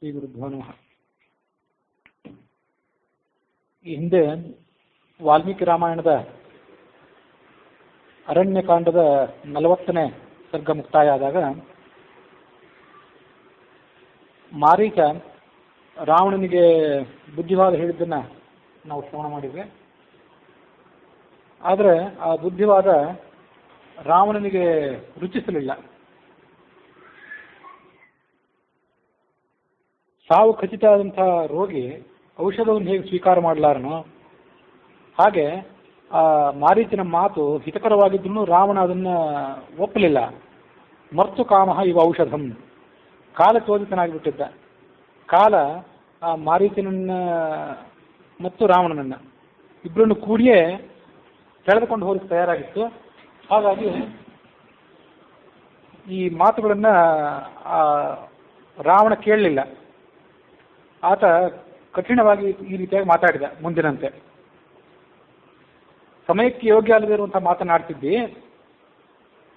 ಶ್ರೀ ಗುರುಭ್ಯೋ ನಮಃ. ಈ ಹಿಂದೆ ವಾಲ್ಮೀಕಿ ರಾಮಾಯಣದ ಅರಣ್ಯಕಾಂಡದ 40ನೇ ಸರ್ಗ ಮುಕ್ತಾಯ ಆದಾಗ ಮಾರೀಚ ರಾವಣನಿಗೆ ಬುದ್ಧಿವಾದ ಹೇಳಿದ್ದನ್ನು ನಾವು ಶ್ರವಣ ಮಾಡಿದ್ವಿ. ಆದರೆ ಆ ಬುದ್ಧಿವಾದ ರಾವಣನಿಗೆ ರುಚಿಸಲಿಲ್ಲ. ಸಾವು ಖಚಿತ ಆದಂಥ ರೋಗಿ ಔಷಧವನ್ನು ಹೇಗೆ ಸ್ವೀಕಾರ ಮಾಡಲಾರನೋ ಹಾಗೆ ಆ ಮಾರೀಚನ ಮಾತು ಹಿತಕರವಾಗಿದ್ದೂ ರಾವಣ ಅದನ್ನು ಒಪ್ಪಲಿಲ್ಲ. ಮರ್ತು ಕಾಮಃ ಇವ ಔಷಧಂ, ಕಾಲ ಚೋದಿತನಾಗಿಬಿಟ್ಟಿದ್ದ. ಕಾಲ ಆ ಮಾರೀಚನನ್ನ ಮತ್ತು ರಾವಣನನ್ನು ಇಬ್ಬರನ್ನು ಕೂಡಿಯೇ ಸೆಳೆದುಕೊಂಡು ಹೋಗಲಿಕ್ಕೆ ತಯಾರಾಗಿತ್ತು. ಹಾಗಾಗಿ ಈ ಮಾತುಗಳನ್ನು ರಾವಣ ಕೇಳಲಿಲ್ಲ. ಆತ ಕಠಿಣವಾಗಿ ಈ ರೀತಿಯಾಗಿ ಮಾತಾಡಿದ. ಮುಂದಿನಂತೆ ಸಮಯಕ್ಕೆ ಯೋಗ್ಯ ಅಲ್ಲದಿರುವಂಥ ಮಾತನಾಡ್ತಿದ್ದಿ.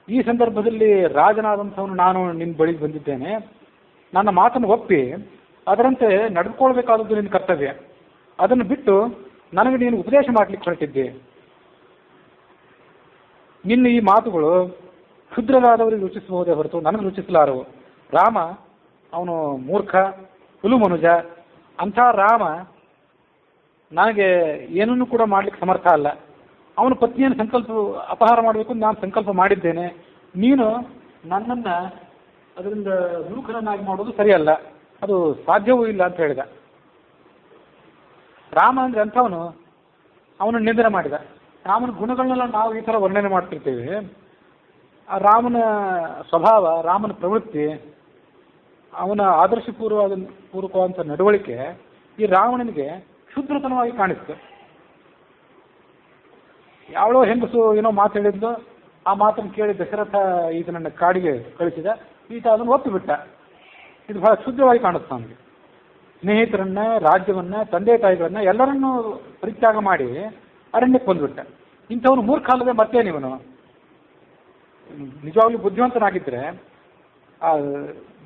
ಈ ಸಂದರ್ಭದಲ್ಲಿ ರಾಜನಾದಂಥವನು ನಾನು ನಿನ್ನ ಬಳಿಗೆ ಬಂದಿದ್ದೇನೆ. ನನ್ನ ಮಾತನ್ನು ಒಪ್ಪಿ ಅದರಂತೆ ನಡೆದುಕೊಳ್ಬೇಕಾದದ್ದು ನಿನ್ನ ಕರ್ತವ್ಯ. ಅದನ್ನು ಬಿಟ್ಟು ನನಗೆ ನೀನು ಉಪದೇಶ ಮಾಡಲಿಕ್ಕೆ ಹೊರಟಿದ್ದೆ. ನಿನ್ನ ಈ ಮಾತುಗಳು ಕ್ಷುದ್ರರಾದವರಿಗೆ ರುಚಿಸಬಹುದೇ ಹೊರತು ನನಗೆ ರುಚಿಸಲಾರವು. ರಾಮ ಅವನು ಮೂರ್ಖ, ಹುಲು ಮನುಜ. ಅಂಥ ರಾಮ ನನಗೆ ಏನನ್ನೂ ಕೂಡ ಮಾಡಲಿಕ್ಕೆ ಸಮರ್ಥ ಅಲ್ಲ. ಅವನ ಪತ್ನಿಯನ್ನು ಅಪಹಾರ ಮಾಡಬೇಕು ನಾನು ಸಂಕಲ್ಪ ಮಾಡಿದ್ದೇನೆ. ನೀನು ನನ್ನನ್ನು ಅದರಿಂದ ಮೂರ್ಖನನ್ನಾಗಿ ಮಾಡೋದು ಸರಿಯಲ್ಲ, ಅದು ಸಾಧ್ಯವೂ ಇಲ್ಲ ಅಂತ ಹೇಳಿದ. ರಾಮ ಅಂದರೆ ಅಂಥವನು ಅವನು ನಿಂದನೆ ಮಾಡಿದ. ರಾಮನ ಗುಣಗಳನ್ನೆಲ್ಲ ನಾವು ಈ ಥರ ವರ್ಣನೆ ಮಾಡ್ತಿರ್ತೀವಿ. ಆ ರಾಮನ ಸ್ವಭಾವ, ರಾಮನ ಪ್ರವೃತ್ತಿ, ಅವನ ಪೂರ್ವಕವಾದಂಥ ನಡವಳಿಕೆ ಈ ರಾವಣನಿಗೆ ಕ್ಷುದ್ರತನವಾಗಿ ಕಾಣಿಸ್ತು. ಯಾವಳೋ ಹೆಂಗಸು ಏನೋ ಮಾತು ಹೇಳಿದ್ಲು. ಆ ಮಾತನ್ನು ಕೇಳಿ ದಶರಥ ಈತನನ್ನು ಕಾಡಿಗೆ ಕಳಿಸಿದ. ಈತ ಅದನ್ನು ಒಪ್ಪಿಬಿಟ್ಟ. ಇದು ಬಹಳ ಕ್ಷುದ್ರವಾಗಿ ಕಾಣುತ್ತೆ ಅವನಿಗೆ. ಸ್ನೇಹಿತರನ್ನ, ರಾಜ್ಯವನ್ನ, ತಂದೆ ತಾಯಿಗಳನ್ನ ಎಲ್ಲರನ್ನೂ ಪರಿತ್ಯಾಗ ಮಾಡಿ ಅರಣ್ಯಕ್ಕೆ ಬಂದುಬಿಟ್ಟ. ಇಂಥವನು ಮೂರ್ಖ ಅಲ್ಲದೆ ಮತ್ತೇನಿವನು? ನಿಜವಾಗ್ಲೂ ಬುದ್ಧಿವಂತನಾಗಿದ್ದರೆ ಆ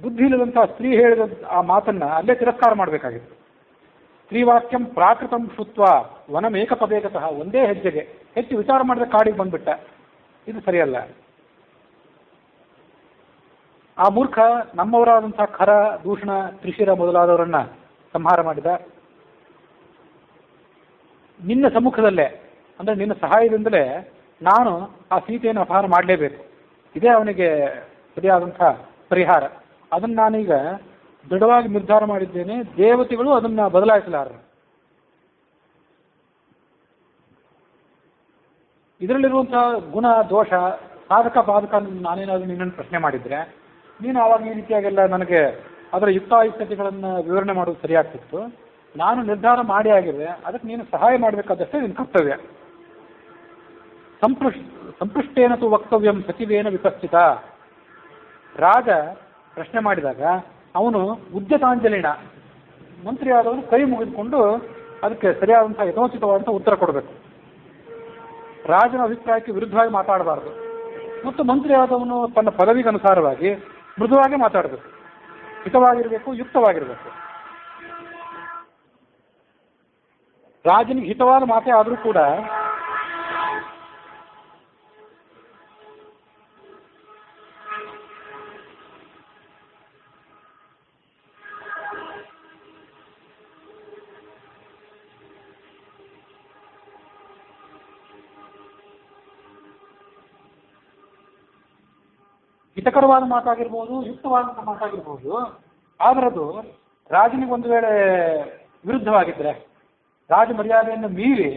ಬುದ್ಧಿ ಇಲ್ಲದಂಥ ಸ್ತ್ರೀ ಹೇಳಿದ ಆ ಮಾತನ್ನು ಅಲ್ಲೇ ತಿರಸ್ಕಾರ ಮಾಡಬೇಕಾಗಿತ್ತು. ಸ್ತ್ರೀವಾಕ್ಯಂ ಪ್ರಾಕೃತಂ ಶುತ್ವ ವನಮೇಕಪದೇಕತಃ, ಒಂದೇ ಹೆಜ್ಜೆಗೆ ಹೆಚ್ಚು ವಿಚಾರ ಮಾಡಿದ ಕಾಡಿಗೆ ಬಂದ್ಬಿಟ್ಟ. ಇದು ಸರಿಯಲ್ಲ. ಆ ಮೂರ್ಖ ನಮ್ಮವರಾದಂಥ ಖರ, ದೂಷಣ, ತ್ರಿಶಿರ ಮೊದಲಾದವರನ್ನ ಸಂಹಾರ ಮಾಡಿದ. ನಿನ್ನ ಸಮ್ಮುಖದಲ್ಲೇ, ಅಂದರೆ ನಿನ್ನ ಸಹಾಯದಿಂದಲೇ ನಾನು ಆ ಸೀತೆಯನ್ನು ಅಪಹಾರ ಮಾಡಲೇಬೇಕು. ಇದೇ ಅವನಿಗೆ ಸರಿಯಾದಂಥ ಪರಿಹಾರ. ಅದನ್ನು ನಾನೀಗ ದೃಢವಾಗಿ ನಿರ್ಧಾರ ಮಾಡಿದ್ದೇನೆ. ದೇವತೆಗಳು ಅದನ್ನು ಬದಲಾಯಿಸಲಾರರು. ಇದರಲ್ಲಿರುವಂಥ ಗುಣ, ದೋಷ, ಸಾಧಕ ಬಾಧಕ ನಾನೇನಾದರೂ ನಿನ್ನನ್ನು ಪ್ರಶ್ನೆ ಮಾಡಿದರೆ ನೀನು ಆವಾಗ ಈ ರೀತಿಯಾಗೆಲ್ಲ ನನಗೆ ಅದರ ಯುಕ್ತಾಯುಕ್ತತೆಗಳನ್ನು ವಿವರಣೆ ಮಾಡೋದು ಸರಿಯಾಗ್ತಿತ್ತು. ನಾನು ನಿರ್ಧಾರ ಮಾಡಿ ಆಗಿದೆ, ಅದಕ್ಕೆ ನೀನು ಸಹಾಯ ಮಾಡಬೇಕಾದಷ್ಟೇ ನಿನ್ನ ಕರ್ತವ್ಯ. ಸಂಪೃಷ್ಟೇನ ತು ವಕ್ತವ್ಯಂ ಸಚಿವೇನ ವಿಪಸ್ಥಿತ. ರಾಜ ಪ್ರಶ್ನೆ ಮಾಡಿದಾಗ ಅವನು ಉದ್ಯತಾಂಜಲಿನ ಮಂತ್ರಿಯಾದವನು ಕೈ ಮುಗಿದುಕೊಂಡು ಅದಕ್ಕೆ ಸರಿಯಾದಂಥ ಯಥೋಚಿತವಾದಂಥ ಉತ್ತರ ಕೊಡಬೇಕು. ರಾಜನ ಅಭಿಪ್ರಾಯಕ್ಕೆ ವಿರುದ್ಧವಾಗಿ ಮಾತಾಡಬಾರ್ದು. ಮತ್ತು ಮಂತ್ರಿಯಾದವನು ತನ್ನ ಪದವಿಗೆ ಅನುಸಾರವಾಗಿ ಮೃದುವಾಗಿ ಮಾತಾಡಬೇಕು, ಹಿತವಾಗಿರಬೇಕು, ಯುಕ್ತವಾಗಿರಬೇಕು. ರಾಜನಿಗೆ ಹಿತವಾದ ಮಾತೇ ಆದರೂ ಕೂಡ ಹಿತಕರವಾದ ಮಾತಾಗಿರ್ಬೋದು, ಯುಕ್ತವಾದಂಥ ಮಾತಾಗಿರ್ಬೋದು. ಆದರೆ ಅದು ರಾಜನಿಗೆ ಒಂದು ವೇಳೆ ವಿರುದ್ಧವಾಗಿದ್ದರೆ, ರಾಜ ಮರ್ಯಾದೆಯನ್ನು ಮೀರಿ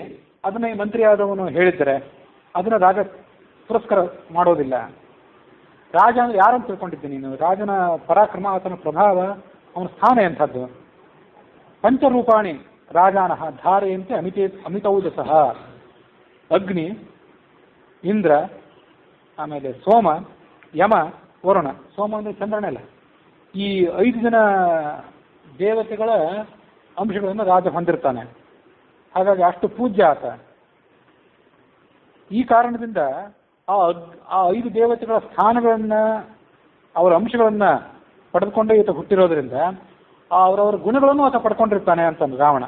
ಅದನ್ನು ಈ ಮಂತ್ರಿಯಾದವನು ಹೇಳಿದರೆ ಅದನ್ನು ರಾಜ ಪುರಸ್ಕಾರ ಮಾಡೋದಿಲ್ಲ. ರಾಜ ಅಂದರೆ ಯಾರಂತ ತಿಳ್ಕೊಂಡಿದ್ದೆ ನೀನು? ರಾಜನ ಪರಾಕ್ರಮ, ಆತನ ಪ್ರಭಾವ, ಅವನ ಸ್ಥಾನ ಎಂಥದ್ದು. ಪಂಚರೂಪಾಣಿ ರಾಜಾನಃ ಧಾರೆಯಂತೆ ಅಮಿತೌಜಸಃ. ಅಗ್ನಿ, ಇಂದ್ರ, ಆಮೇಲೆ ಸೋಮ, ಯಮ, ವರುಣ. ಸೋಮ ಅಂದರೆ ಚಂದ್ರನಲ್ಲ. ಈ 5 ಜನ ದೇವತೆಗಳ ಅಂಶಗಳನ್ನು ರಾಜ ಹೊಂದಿರ್ತಾನೆ. ಹಾಗಾಗಿ ಅಷ್ಟು ಪೂಜ್ಯ ಆತ. ಈ ಕಾರಣದಿಂದ ಆ 5 ದೇವತೆಗಳ ಸ್ಥಾನಗಳನ್ನು, ಅವರ ಅಂಶಗಳನ್ನು ಪಡೆದುಕೊಂಡೇ ಈತ ಹುಟ್ಟಿರೋದ್ರಿಂದ ಅವರವರ ಗುಣಗಳನ್ನು ಆತ ಪಡ್ಕೊಂಡಿರ್ತಾನೆ ಅಂತಂದು ರಾವಣ.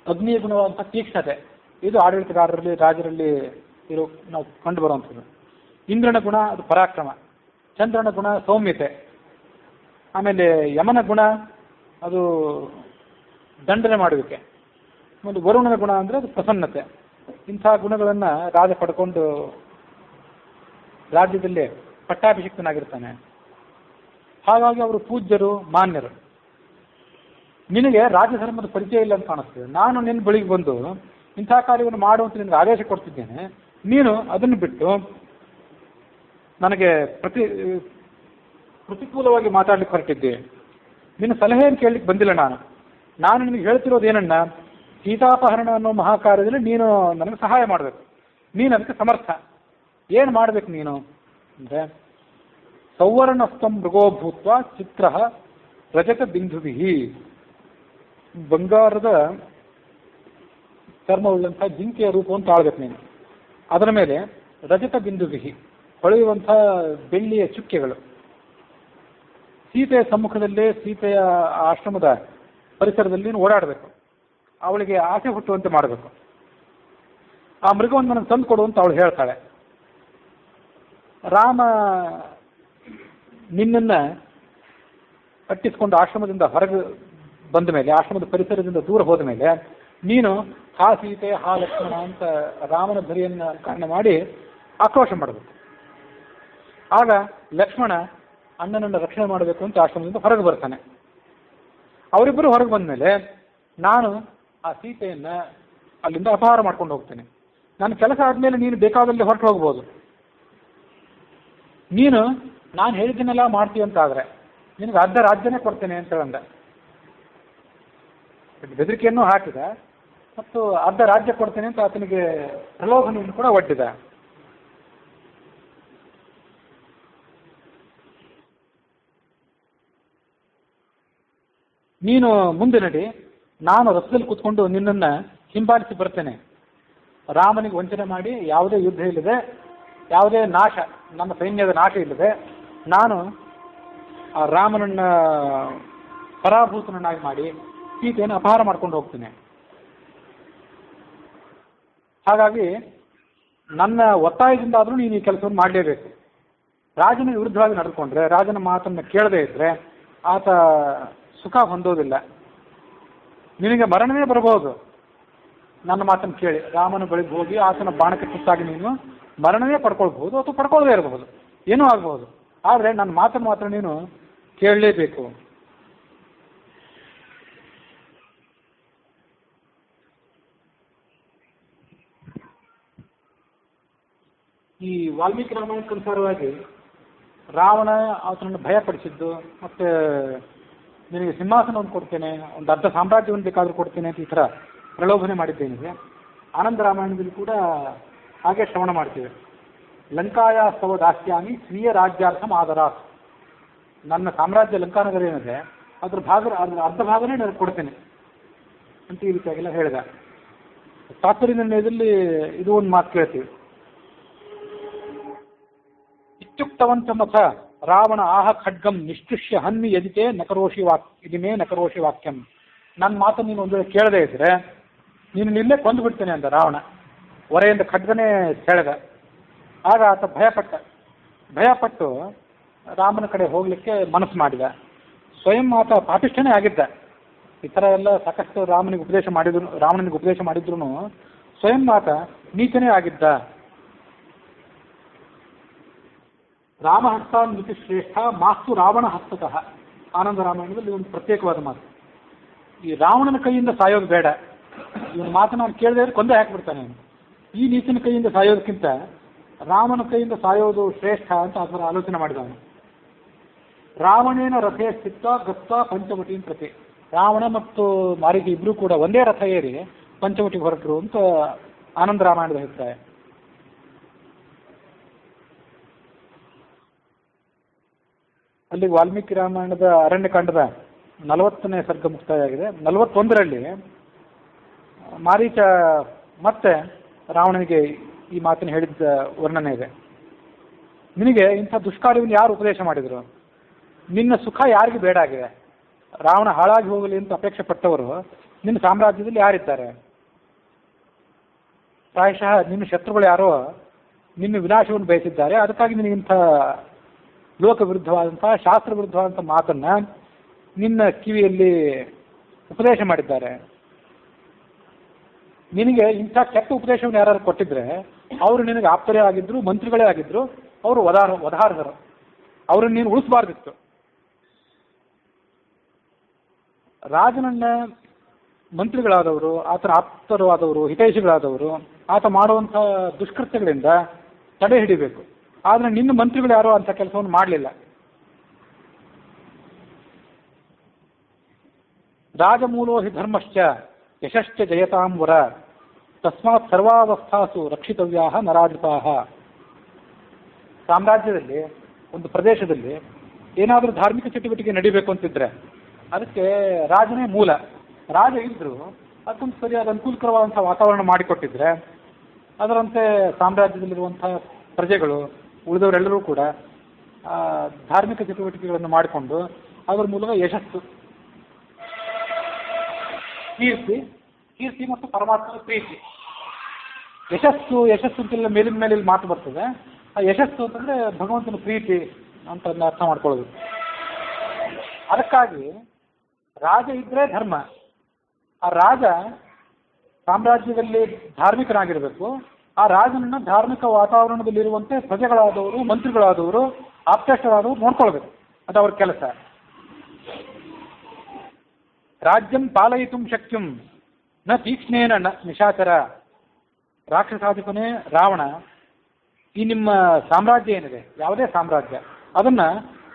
ಅಗ್ನಿಯ ಗುಣವಂತ ತೀಕ್ಷ್ಣತೆ, ಇದು ಆಡಳಿತಗಾರರಲ್ಲಿ ರಾಜರಲ್ಲಿ ಇರೋ ನಾವು ಕಂಡು ಬರುವಂಥದ್ದು. ಇಂದ್ರನ ಗುಣ ಅದು ಪರಾಕ್ರಮ, ಚಂದ್ರನ ಗುಣ ಸೌಮ್ಯತೆ, ಆಮೇಲೆ ಯಮನ ಗುಣ ಅದು ದಂಡನೆ ಮಾಡುವಿಕೆ, ಮತ್ತು ವರುಣನ ಗುಣ ಅಂದರೆ ಅದು ಪ್ರಸನ್ನತೆ. ಇಂಥ ಗುಣಗಳನ್ನು ರಾಜ ಪಡ್ಕೊಂಡು ರಾಜ್ಯದಲ್ಲಿ ಪಟ್ಟಾಭಿಷಿಕ್ತನಾಗಿರ್ತಾನೆ. ಹಾಗಾಗಿ ಅವರು ಪೂಜ್ಯರು, ಮಾನ್ಯರು. ನಿನಗೆ ರಾಜಧರ್ಮದ ಪರಿಚಯ ಇಲ್ಲ ಅಂತ ಕಾಣಿಸ್ತದೆ. ನಾನು ನಿನ್ನ ಬಳಿಗೆ ಬಂದು ಇಂಥ ಕಾರ್ಯವನ್ನು ಮಾಡುವಂತ ನಿನಗೆ ಆದೇಶ ಕೊಡ್ತಿದ್ದೇನೆ, ನೀನು ಅದನ್ನು ಬಿಟ್ಟು ನನಗೆ ಪ್ರತಿಕೂಲವಾಗಿ ಮಾತಾಡ್ಲಿಕ್ಕೆ ಹೊರಟಿದ್ದೆ. ನಿನ್ನ ಸಲಹೆಯನ್ನು ಕೇಳಲಿಕ್ಕೆ ಬಂದಿಲ್ಲ ನಾನು ನಿನಗೆ ಹೇಳ್ತಿರೋದು ಏನನ್ನ, ಸೀತಾಪಹರಣ ಅನ್ನೋ ಮಹಾಕಾರ್ಯದಲ್ಲಿ ನೀನು ನನಗೆ ಸಹಾಯ ಮಾಡಬೇಕು. ನೀನು ಅದಕ್ಕೆ ಸಮರ್ಥ. ಏನು ಮಾಡಬೇಕು ನೀನು ಅಂದರೆ, ಸೌವರ್ಣಸ್ಥಂ ಮೃಗೋಭೂತ್ವ ಚಿತ್ರ ರಜತ ಬಿಂದುಭಿ, ಬಂಗಾರದ ಚರ್ಮವುಳ್ಳಂಥ ಜಿಂಕೆಯ ರೂಪವನ್ನು ತಾಳ್ಬೇಕು ನೀನು. ಅದರ ಮೇಲೆ ರಜತ ಬಿಂದುಭಿ, ಹೊಳೆಯುವಂಥ ಬೆಳ್ಳಿಯ ಚುಕ್ಕೆಗಳು. ಸೀತೆಯ ಸಮ್ಮುಖದಲ್ಲೇ, ಸೀತೆಯ ಆಶ್ರಮದ ಪರಿಸರದಲ್ಲಿ ಓಡಾಡಬೇಕು. ಅವಳಿಗೆ ಆಸೆ ಹುಟ್ಟುವಂತೆ ಮಾಡಬೇಕು. ಆ ಮೃಗವನ್ನು ನನಗೆ ತಂದು ಕೊಡು ಅಂತ ಅವಳು ಹೇಳ್ತಾಳೆ. ರಾಮ ನಿನ್ನನ್ನು ಕಟ್ಟಿಸಿಕೊಂಡು ಆಶ್ರಮದಿಂದ ಹೊರಗೆ ಬಂದ ಮೇಲೆ, ಆಶ್ರಮದ ಪರಿಸರದಿಂದ ದೂರ ಹೋದ ಮೇಲೆ, ನೀನು ಹಾ ಸೀತೆ ಹಾ ಲಕ್ಷ್ಮಣ ಅಂತ ರಾಮನ ಧ್ವನಿಯನ್ನು ಕಾರಣ ಮಾಡಿ ಆಕ್ರೋಶ ಮಾಡಬೇಕು. ಆಗ ಲಕ್ಷ್ಮಣ ಅಣ್ಣನನ್ನು ರಕ್ಷಣೆ ಮಾಡಬೇಕು ಅಂತ ಆಶ್ರಮದಿಂದ ಹೊರಗೆ ಬರ್ತಾನೆ. ಅವರಿಬ್ಬರು ಹೊರಗೆ ಬಂದ ಮೇಲೆ ನಾನು ಆ ಸೀತೆಯನ್ನು ಅಲ್ಲಿಂದ ಅಪಹಾರ ಮಾಡ್ಕೊಂಡು ಹೋಗ್ತೇನೆ. ನನ್ನ ಕೆಲಸ ಆದಮೇಲೆ ನೀನು ಬೇಕಾದಲ್ಲಿ ಹೊರಟು ಹೋಗ್ಬೋದು. ನೀನು ನಾನು ಹೇಳಿದ್ದನ್ನೆಲ್ಲ ಮಾಡ್ತೀವಿ ಅಂತಾದರೆ ನಿನಗೆ ಅರ್ಧ ರಾಜ್ಯನೇ ಕೊಡ್ತೇನೆ ಅಂತ ಹೇಳಂದ. ಬೆದರಿಕೆಯನ್ನು ಹಾಕಿದ ಮತ್ತು ಅರ್ಧ ರಾಜ್ಯ ಕೊಡ್ತೇನೆ ಅಂತ ಆತನಿಗೆ ಪ್ರಲೋಭನೆಯನ್ನು ಕೂಡ ಒಡ್ಡಿದ. ನೀನು ಮುಂದೆ ನಡಿ, ನಾನು ರಥದಲ್ಲಿ ಕೂತ್ಕೊಂಡು ನಿನ್ನನ್ನು ಹಿಂಬಾಲಿಸಿ ಬರ್ತೇನೆ. ರಾಮನಿಗೆ ವಂಚನೆ ಮಾಡಿ ಯಾವುದೇ ಯುದ್ಧ ಇಲ್ಲದೆ, ಯಾವುದೇ ನಾಶ, ನಮ್ಮ ಸೈನ್ಯದ ನಾಶ ಇಲ್ಲದೆ ನಾನು ಆ ರಾಮನನ್ನ ಪರಾಭೂತನನ್ನಾಗಿ ಮಾಡಿ ಸೀತೆಯನ್ನು ಅಪಹಾರ ಮಾಡ್ಕೊಂಡು ಹೋಗ್ತೇನೆ. ಹಾಗಾಗಿ ನನ್ನ ಒತ್ತಾಯದಿಂದಾದರೂ ನೀನು ಈ ಕೆಲಸವನ್ನು ಮಾಡಲೇಬೇಕು. ರಾಜನ ವಿರುದ್ಧವಾಗಿ ನಡೆದುಕೊಂಡ್ರೆ, ರಾಜನ ಮಾತನ್ನು ಕೇಳದೇ ಇದ್ದರೆ ಆತ ಸುಖ ಹೊಂದೋದಿಲ್ಲ. ನಿನಗೆ ಮರಣವೇ ಬರಬಹುದು ನನ್ನ ಮಾತನ್ನು ಕೇಳಿ. ರಾಮನ ಬಳಿಗೆ ಹೋಗಿ ಆತನ ಬಾಣಕ್ಕೆ ತುತ್ತಾಗಿ ನೀನು ಮರಣವೇ ಪಡ್ಕೊಳ್ಬಹುದು ಅಥವಾ ಪಡ್ಕೊಳ್ಳದೇ ಇರಬಹುದು, ಏನೂ ಆಗಬಹುದು. ಆದರೆ ನನ್ನ ಮಾತನ್ನು ಮಾತ್ರ ನೀನು ಕೇಳಲೇಬೇಕು. ಈ ವಾಲ್ಮೀಕಿ ರಾಮಾಯಣಕ್ಕೆ ಅನುಸಾರವಾಗಿ ರಾವಣ ಆತನನ್ನು ಭಯಪಡಿಸಿದ್ದು, ಮತ್ತು ನಿನಗೆ ಸಿಂಹಾಸನವನ್ನು ಕೊಡ್ತೇನೆ, ಒಂದು ಅರ್ಧ ಸಾಮ್ರಾಜ್ಯವನ್ನು ಬೇಕಾದರೂ ಕೊಡ್ತೇನೆ ಅಂತ ಈ ಥರ ಪ್ರಲೋಭನೆ ಮಾಡಿದ್ದೇನಿದೆ. ಆನಂದ ರಾಮಾಯಣದಲ್ಲಿ ಕೂಡ ಹಾಗೆ ಶ್ರವಣ ಮಾಡ್ತೇವೆ. ಲಂಕಾಯಾಸ್ತವ ದಾಸ್ಯಾಮಿ ಸ್ವೀಯ ರಾಜ್ಯಾರ್ಥಂ ಆದರಾತ್, ನನ್ನ ಸಾಮ್ರಾಜ್ಯ ಲಂಕಾನಗರ ಏನಿದೆ ಅದ್ರ ಅರ್ಧ ಭಾಗನೇ ನನಗೆ ಕೊಡ್ತೇನೆ ಅಂತ ಈ ರೀತಿಯಾಗೆಲ್ಲ ಹೇಳಿದ. ತಾತ್ಪರ್ಯ ನಿರ್ಣಯದಲ್ಲಿ ಇದು ಒಂದು ಮಾತು ಕೇಳ್ತೀವಿ. ಇತ್ಯುಕ್ತವಂತ ಮಥ ರಾವಣ ಆಹ ಖಡ್ಗಂ ನಿಷ್ಕೃಷ್ಯ ಹನ್ಮಿ ಯದಿತೆ ನಕರೋಷಿ ಇದಿಮೇ ನಕರೋಷಿ ವಾಕ್ಯಂ. ನನ್ನ ಮಾತು ನೀನು ಒಂದು ಕೇಳದೇ ಇದ್ರೆ ನೀನು ನಿಲ್ಲೇ ಕೊಂದು ಬಿಡ್ತೇನೆ ಅಂದ ರಾವಣ. ಹೊರೆಯಿಂದ ಖಡ್ಗನೇ ಸೆಳೆದ. ಆಗ ಆತ ಭಯಪಟ್ಟು ರಾಮನ ಕಡೆ ಹೋಗಲಿಕ್ಕೆ ಮನಸ್ಸು ಮಾಡಿದ. ಸ್ವಯಂ ಆತ ಪಾಪಿಷ್ಠನೇ ಆಗಿದ್ದ. ಈ ಥರ ಎಲ್ಲ ಸಾಕಷ್ಟು ರಾಮನಿಗೆ ಉಪದೇಶ ಮಾಡಿದ್ರು ಸ್ವಯಂ ಆತ ನೀಚನೇ ಆಗಿದ್ದ. ರಾಮ ಹಸ್ತ ಮಿತಿ ಶ್ರೇಷ್ಠ ಮಾಸ್ತು ರಾವಣ ಹಸ್ತತಃ. ಆನಂದ ರಾಮಾಯಣದಲ್ಲಿ ಒಂದು ಪ್ರತ್ಯೇಕವಾದ ಮಾತು. ಈ ರಾವಣನ ಕೈಯಿಂದ ಸಾಯೋದು ಬೇಡ, ಇವನ ಮಾತು ನಾನು ಕೇಳದೆ ಕೊಂದೇ ಹಾಕಿಬಿಡ್ತಾನೆ. ಈ ನೀಚನ ಕೈಯಿಂದ ಸಾಯೋದಕ್ಕಿಂತ ರಾಮನ ಕೈಯಿಂದ ಸಾಯೋದು ಶ್ರೇಷ್ಠ ಅಂತ ಅದರ ಆಲೋಚನೆ ಮಾಡಿದವನು. ರಾವಣೇನ ರಥೇ ಸ್ಥಿತ ಗತ್ತ ಪಂಚವಟಿನ ಪ್ರತಿ. ರಾವಣ ಮತ್ತು ಮಾರೀಚ ಇಬ್ಬರು ಕೂಡ ಒಂದೇ ರಥ ಏರಿ ಪಂಚವಟಿಗೆ ಹೊರಟರು ಅಂತ ಆನಂದ ರಾಮಾಯಣದ ಅಭಿಪ್ರಾಯ. ಅಲ್ಲಿ ವಾಲ್ಮೀಕಿ ರಾಮಾಯಣದ ಅರಣ್ಯಕಾಂಡದ 40ನೇ ಸರ್ಗ ಮುಕ್ತಾಯವಾಗಿದೆ. 41ರಲ್ಲಿ ಮಾರೀಚ ಮತ್ತೆ ರಾವಣನಿಗೆ ಈ ಮಾತನ್ನು ಹೇಳಿದ್ದ ವರ್ಣನೆ ಇದೆ. ನಿನಗೆ ಇಂಥ ದುಷ್ಕಾರ್ಯವನ್ನು ಯಾರು ಉಪದೇಶ ಮಾಡಿದರು? ನಿನ್ನ ಸುಖ ಯಾರಿಗೆ ಬೇಡ ಆಗಿದೆ? ರಾವಣ ಹಾಳಾಗಿ ಹೋಗಲಿ ಅಂತ ಅಪೇಕ್ಷೆ ಪಟ್ಟವರು ನಿನ್ನ ಸಾಮ್ರಾಜ್ಯದಲ್ಲಿ ಯಾರಿದ್ದಾರೆ? ಪ್ರಾಯಶಃ ನಿನ್ನ ಶತ್ರುಗಳು ಯಾರೋ ನಿನ್ನ ವಿನಾಶವನ್ನು ಬಯಸಿದ್ದಾರೆ. ಅದಕ್ಕಾಗಿ ನಿನಗಿಂಥ ಲೋಕ ವಿರುದ್ಧವಾದಂತಹ ಶಾಸ್ತ್ರ ವಿರುದ್ಧವಾದಂಥ ಮಾತನ್ನ ನಿನ್ನ ಕಿವಿಯಲ್ಲಿ ಉಪದೇಶ ಮಾಡಿದ್ದಾರೆ. ನಿನಗೆ ಇಂಥ ಕೆಟ್ಟ ಉಪದೇಶವನ್ನು ಯಾರು ಕೊಟ್ಟಿದ್ರೆ ಅವರು ನಿನಗೆ ಆಪ್ತರೇ ಆಗಿದ್ರು, ಮಂತ್ರಿಗಳೇ ಆಗಿದ್ರು, ಅವರು ವಧಾರ್ಹರು. ಅವ್ರನ್ನ ನೀನು ಉಳಿಸಬಾರ್ದಿತ್ತು. ರಾಜನನ್ನ ಮಂತ್ರಿಗಳಾದವರು, ಆತನ ಆಪ್ತರು ಆದವರು, ಹಿತೈಷಿಗಳಾದವರು ಆತ ಮಾಡುವಂಥ ದುಷ್ಕೃತ್ಯಗಳಿಂದ ತಡೆ ಹಿಡಿಬೇಕು. ಆದರೆ ನಿನ್ನ ಮಂತ್ರಿಗಳು ಯಾರೋ ಅಂಥ ಕೆಲಸವನ್ನು ಮಾಡಲಿಲ್ಲ. ರಾಜಮೂಲೋ ಹಿ ಧರ್ಮಶ್ಚ ಯಶಶ್ಚ ಜಯತಾಂ ವರ ತಸ್ಮಾತ್ ಸರ್ವಾವಸ್ಥಾಸು ರಕ್ಷಿತವ್ಯಾ ನರಾಧಿಪಾ. ಸಾಮ್ರಾಜ್ಯದಲ್ಲಿ, ಒಂದು ಪ್ರದೇಶದಲ್ಲಿ ಏನಾದರೂ ಧಾರ್ಮಿಕ ಚಟುವಟಿಕೆ ನಡೀಬೇಕು ಅಂತಿದ್ರೆ ಅದಕ್ಕೆ ರಾಜನೇ ಮೂಲ. ರಾಜ ಇದ್ದರೂ ಅದಕ್ಕೊಂದು ಸರಿಯಾದ ಅನುಕೂಲಕರವಾದಂಥ ವಾತಾವರಣ ಮಾಡಿಕೊಟ್ಟಿದ್ರೆ ಅದರಂತೆ ಸಾಮ್ರಾಜ್ಯದಲ್ಲಿರುವಂಥ ಪ್ರಜೆಗಳು ಉಳಿದವರೆಲ್ಲರೂ ಕೂಡ ಧಾರ್ಮಿಕ ಚಟುವಟಿಕೆಗಳನ್ನು ಮಾಡಿಕೊಂಡು ಅದರ ಮೂಲಕ ಯಶಸ್ಸು, ಕೀರ್ತಿ ಮತ್ತು ಪರಮಾತ್ಮನ ಪ್ರೀತಿ. ಯಶಸ್ಸು ಅಂತೆಲ್ಲ ಮೇಲಿನ ಮೇಲೆ ಮಾತು ಬರ್ತದೆ. ಆ ಯಶಸ್ಸು ಅಂತಂದರೆ ಭಗವಂತನ ಪ್ರೀತಿ ಅಂತ ಅರ್ಥ ಮಾಡ್ಕೊಳ್ಳೋದು. ಅದಕ್ಕಾಗಿ ರಾಜ ಇದ್ದರೆ ಧರ್ಮ. ಆ ರಾಜ ಸಾಮ್ರಾಜ್ಯದಲ್ಲಿ ಧಾರ್ಮಿಕನಾಗಿರಬೇಕು. ಆ ರಾಜನನ್ನ ಧಾರ್ಮಿಕ ವಾತಾವರಣದಲ್ಲಿರುವಂತೆ ಪ್ರಜೆಗಳಾದವರು, ಮಂತ್ರಿಗಳಾದವರು, ಆಪ್ತೇಷ್ಟರಾದವರು ನೋಡ್ಕೊಳ್ಬೇಕು. ಅದು ಅವ್ರ ಕೆಲಸ. ರಾಜ್ಯಂ ಪಾಲಯಿತು ಶಕ್ಯಂ ನ ತೀಕ್ಷ್ಣೇನ ನಿಶಾಚರ. ರಾಕ್ಷಸಾಧಿಪನೇ ರಾವಣ, ಈ ನಿಮ್ಮ ಸಾಮ್ರಾಜ್ಯ ಏನಿದೆ, ಯಾವುದೇ ಸಾಮ್ರಾಜ್ಯ, ಅದನ್ನ